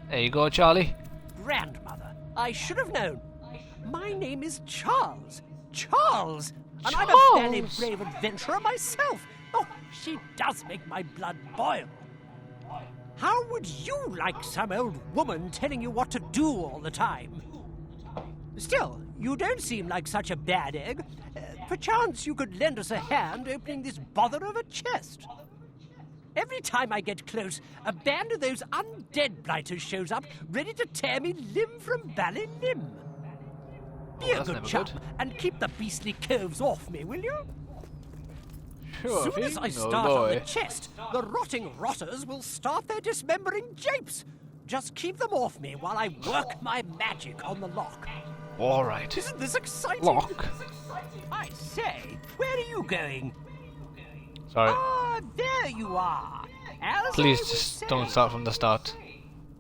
There you go, Charlie. Grandmother, I should have known. My name is Charles. Charles! And I'm a fairly brave adventurer myself. Oh, she does make my blood boil. How would you like some old woman telling you what to do all the time? Still, you don't seem like such a bad egg. Perchance you could lend us a hand opening this bother of a chest. Every time I get close, a band of those undead blighters shows up, ready to tear me limb from bally limb. Be a good chap and keep the beastly coves off me, will you? Sure, Soon as I start on the chest, the rotting rotters will start their dismembering japes. Just keep them off me while I work my magic on the lock. All right. Isn't this exciting? Lock. I say, where are you going? Sorry. Ah, there you are. As Please I was just saying. don't start from the start.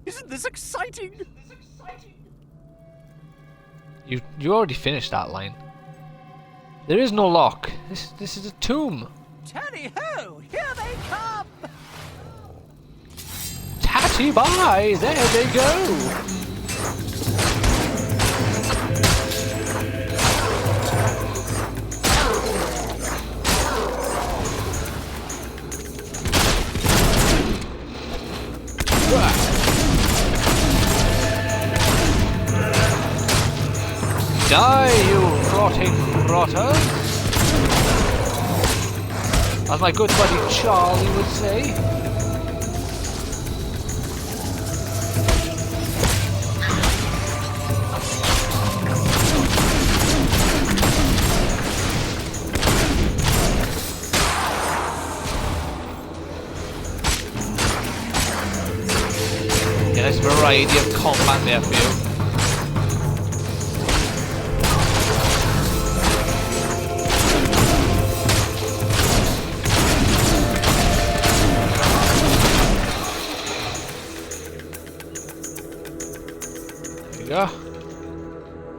Isn't this exciting? You already finished that line. There is no lock. This is a tomb. Tally ho! Here they come! Tat floaty by. There they go. Die, you rotting rotters! As my good buddy Charlie would say. Yeah, there's a variety of combat there for you.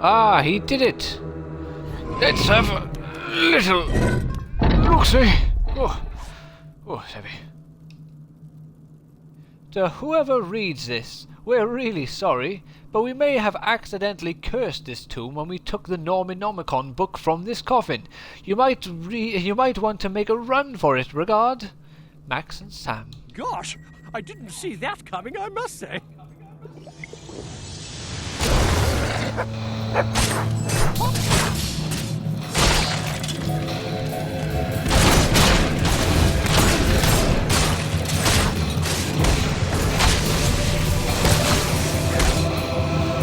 Ah, he did it! Let's have a little look-see. Oh, it's heavy. To whoever reads this, we're really sorry, but we may have accidentally cursed this tomb when we took the Norminomicon book from this coffin. You might want to make a run for it. Regard, Max and Sam. Gosh, I didn't see that coming, I must say.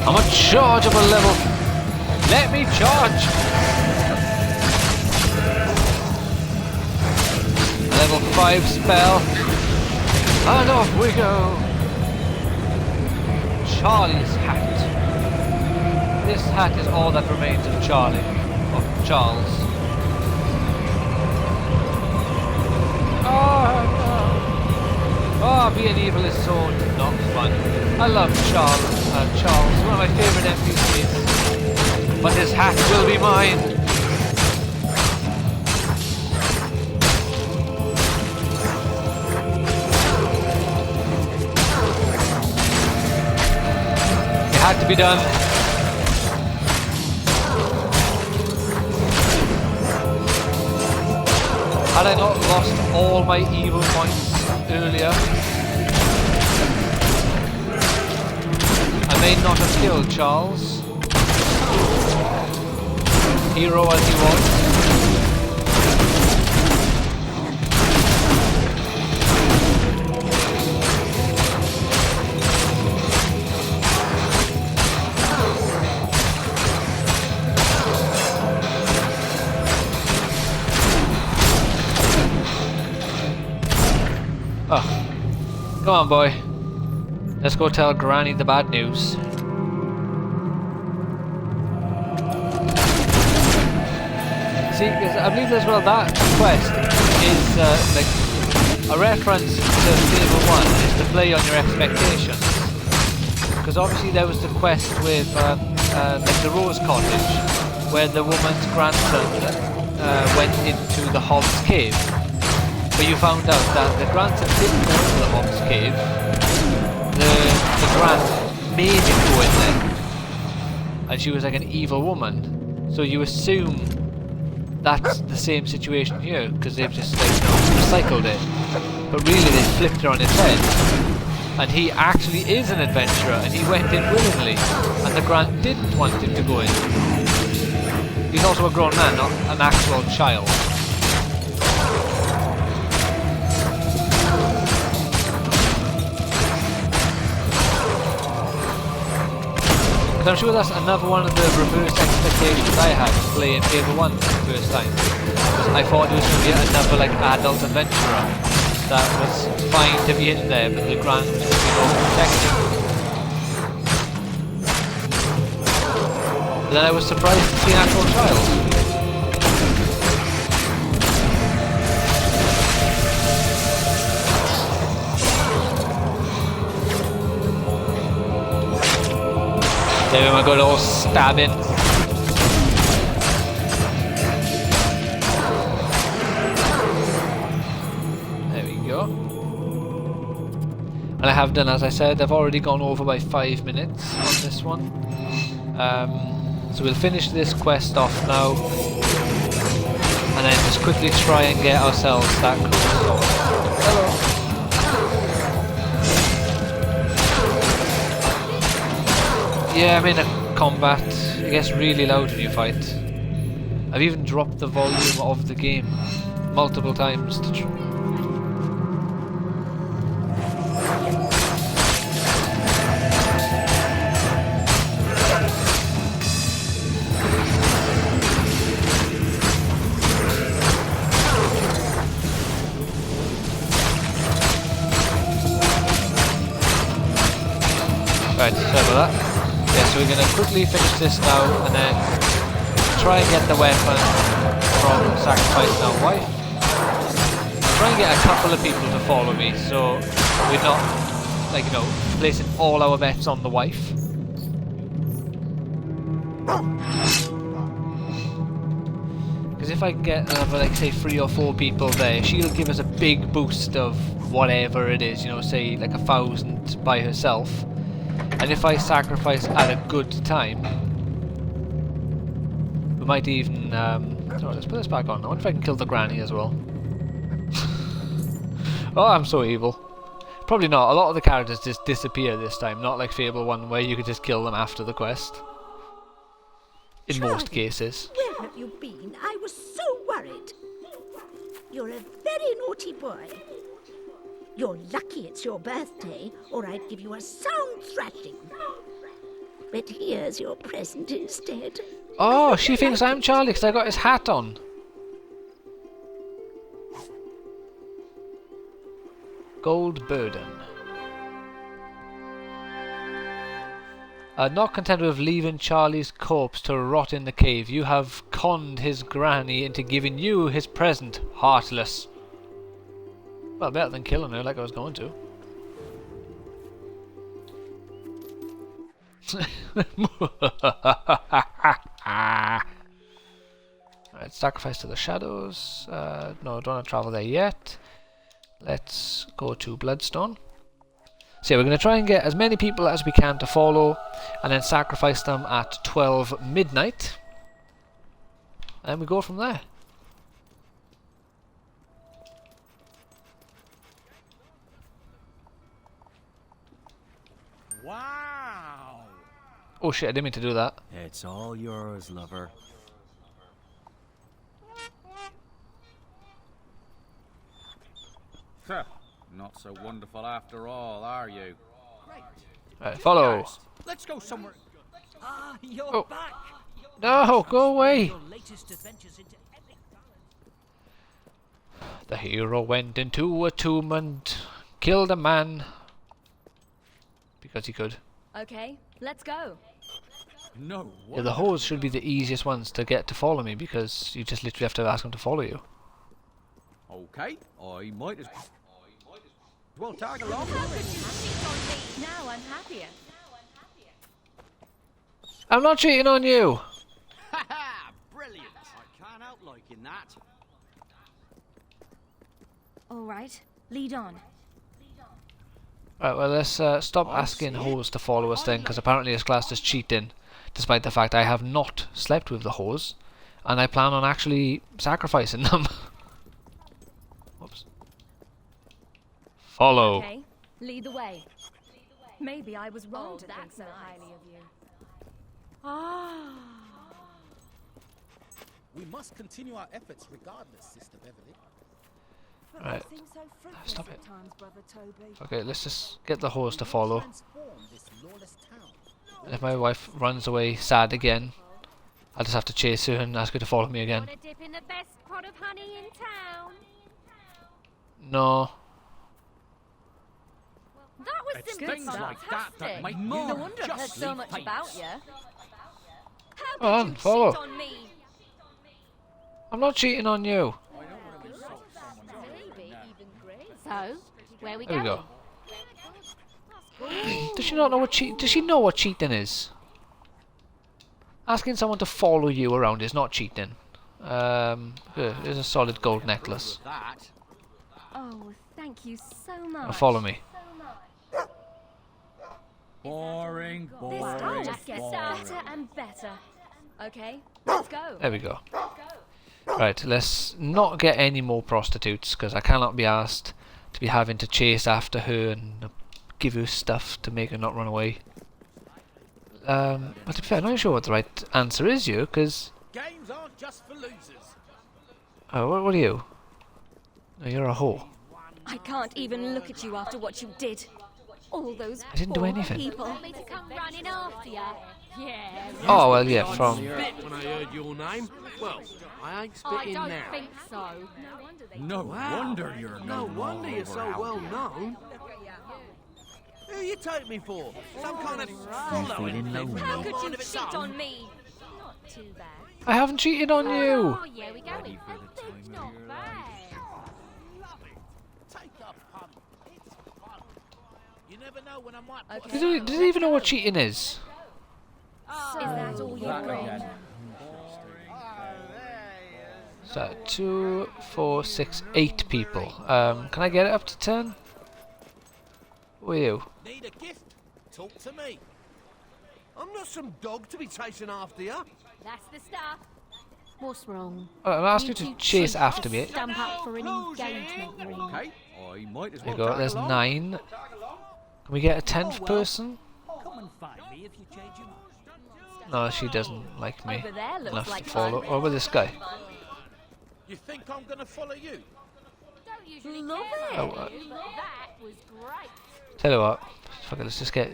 I'm a charge of a level. Let me charge. Level 5 spell. And off we go. Charlie's hat. This hat is all that remains of Charlie. Of Charles. Oh no. Oh, being evil is so not fun. I love Charles, one of my favourite NPCs. But his hat will be mine. It had to be done. Had I not lost all my evil points earlier, I may not have killed Charles, hero as he was. Oh, come on, boy. Let's go tell Granny the bad news. See, because I believe as well that quest is like a reference to Fable 1 is to play on your expectations. Because obviously there was the quest with like the Rose Cottage, where the woman's grandson went into the Hobbs Cave. But you found out that the grandson didn't go into the Hobbs Cave. The grand made him go in there. And she was like an evil woman. So you assume that's the same situation here, because they've just like, recycled it. But really they flipped her on its head. And he actually is an adventurer, and he went in willingly. And the grand didn't want him to go in. He's also a grown man, not an actual child. I'm sure that's another one of the reverse expectations I had playing Fable 1 for the first time. Because I thought it was going to be another like adult adventurer that was fine to be in there, but the grand was going to be overprotective. But then I was surprised to see an actual child. There we go, a little stabbing. There we go. And And I have done, as I said, I've already gone over by 5 minutes on this one. So we'll finish this quest off now, and then just quickly try and get ourselves that cool sword. Hello. Yeah, I'm in a combat. It gets really loud when you fight. I've even dropped the volume of the game multiple times to Right, sorry about that. Yeah, so we're going to quickly finish this now and then try and get the weapon from sacrificing our wife. Try and get a couple of people to follow me so we're not, like, you know, placing all our bets on the wife. Because if I get another, like, say 3 or 4 people there, she'll give us a big boost of whatever it is, you know, say like 1,000 by herself. And if I sacrifice at a good time, we might even, oh, let's put this back on. I wonder if I can kill the granny as well. Oh, I'm so evil. Probably not. A lot of the characters just disappear this time, not like Fable 1 where you could just kill them after the quest. In most cases. Where have you been? I was so worried. You're a very naughty boy. You're lucky it's your birthday, or I'd give you a sound thrashing. But here's your present instead. Oh, she thinks I'm Charlie because I got his hat on. Gold burden. Not content with leaving Charlie's corpse to rot in the cave, you have conned his granny into giving you his present, heartless. Well, better than killing her like I was going to. Alright, sacrifice to the shadows. No, don't want to travel there yet. Let's go to Bloodstone. So yeah, we're going to try and get as many people as we can to follow, and then sacrifice them at 12 midnight. And we go from there. Wow! Oh shit, I didn't mean to do that. It's all yours, lover. Huh. Not so wonderful after all, are you? Right, follow. Guys, let's go somewhere. Ah, you're Oh. back. No, go away. Your latest adventures into epic ballads. The hero went into a tomb and killed a man. Because he could. Okay, let's go. No. Yeah, the hose should be the easiest ones to get to follow me because you just literally have to ask them to follow you. Okay, I might as well tag along. Now I'm happier. I'm not cheating on you. Ha! Brilliant! I can't help liking that. All right, lead on. Right, well let's stop asking hose to follow us then, because apparently it's classed as cheating, despite the fact I have not slept with the hose, and I plan on actually sacrificing them. Whoops. Follow. Okay, lead the way. Maybe I was wrong to think so highly of you. We must continue our efforts regardless, Sister Beverly. Right. Stop it. Okay, let's just get the hose to follow. And if my wife runs away sad again, I'll just have to chase her and ask her to follow me again. Want to dip in the best pot of honey in town? No. That was It's simply things like that that fantastic. make No me wonder I've heard justly so much famous. about you. How Go on, could you follow. cheat on me? I'm not cheating on you. Maybe even great. So, where we There we going? go. Does she not know what does she know what cheating is? Asking someone to follow you around is not cheating. Here, here's a solid gold necklace. Oh, thank you so much. Now follow me. Boring, This boring, guy just gets boring. better and better. Okay, let's go. There we go. Right, let's not get any more prostitutes, because I cannot be asked to be having to chase after her and give her stuff to make her not run away. But to be fair, I'm not sure what the right answer is here, because... Games aren't just for losers. Oh, what are you? No, you're a whore. I can't even look at you after what you did. All those I didn't do poor anything. people. Want me to come running after you? Yeah. Oh, well, yeah, from... Spit when I heard your name. Well, I ain't I spitting don't now. think so. No wonder they No wonder you're No wonder you're so over well known. Who you take me for? Some kind of following? How could you cheat on me? Not too bad. I haven't cheated on you! Oh, yeah, we go. It's not bad. Take a punt. It's fun. You never know when I might. put Does he even know what cheating is? Is that all you got? So, 2, 4, 6, 8 people. Can I get it up to 10? Who are you? Need a gift? Talk to me. I'm not some dog to be chasing after you. That's the stuff. What's wrong? Oh, I'm asking you to chase after me. Stamp up for an engagement ring. Okay, I might as There well. you go, there's 9. Can we get a 10th person? Come and find me if you change your mind. No, she doesn't like me Over there looks enough like to follow fun. over this guy. You think I'm gonna follow you? Don't usually Love care it. about you, but that was great. Tell you what, fuck it, let's just get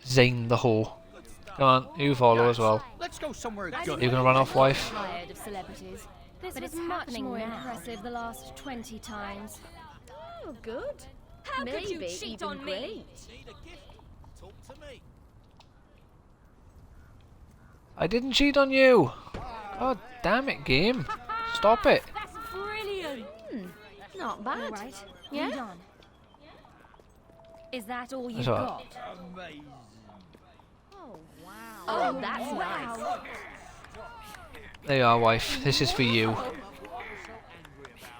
Zane the whore. Come on, you follow as well. Let's go somewhere You good. gonna run off, wife? Tired of celebrities. This But was it's much happening more now. impressive the last 20 times. Oh, good. How could you Maybe cheat even on me? great. Need a gift? Talk to me. I didn't cheat on you! God damn it, game. Stop it. That's brilliant. Not bad. All right, Yeah? hold on. Is that all you That's all right. got? Oh, wow. Oh, that's nice. There you are, wife. This is for you.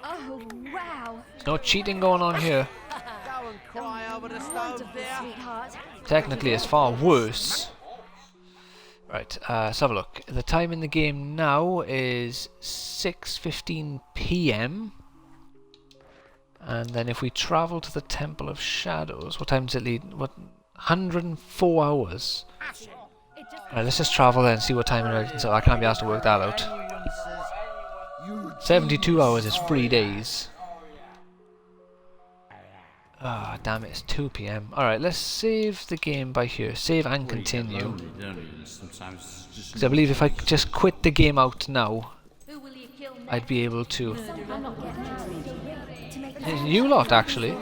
Oh, wow. There's no cheating going on here. Go and cry over the stove Wonderful, there. sweetheart. Technically, it's far worse. Right, let's have a look. The time in the game now is 6:15 PM. And then if we travel to the Temple of Shadows, what time does it lead? What? 104 hours. Right, let's just travel there and see what time it is. So I can't be asked to work that out. 72 hours is 3 days. Ah, damn it, it's 2 PM. Alright, let's save the game by here. Save and continue. Because I believe if I just quit the game out now, I'd be able to... You lot, actually.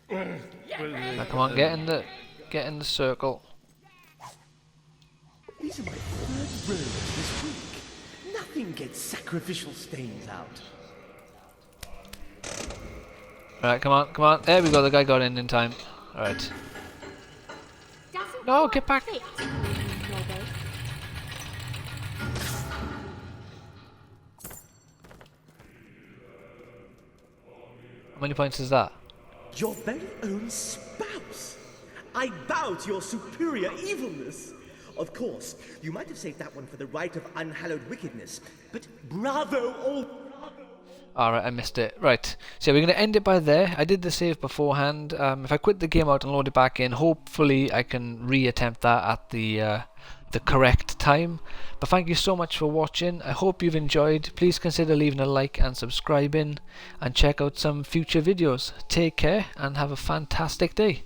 Now, come on, get in the circle. These are my third robes this week. Nothing gets sacrificial stains out. Right, come on. There we go, the guy got in time. Alright. No, get back! How many points is that? Your very own spouse. I bow to your superior evilness. Of course, you might have saved that one for the rite of unhallowed wickedness, but bravo, oh Alright, I missed it. Right, so we're going to end it by there. I did the save beforehand. If I quit the game out and load it back in, hopefully I can re-attempt that at the correct time. But thank you so much for watching. I hope you've enjoyed. Please consider leaving a like and subscribing, and check out some future videos. Take care and have a fantastic day.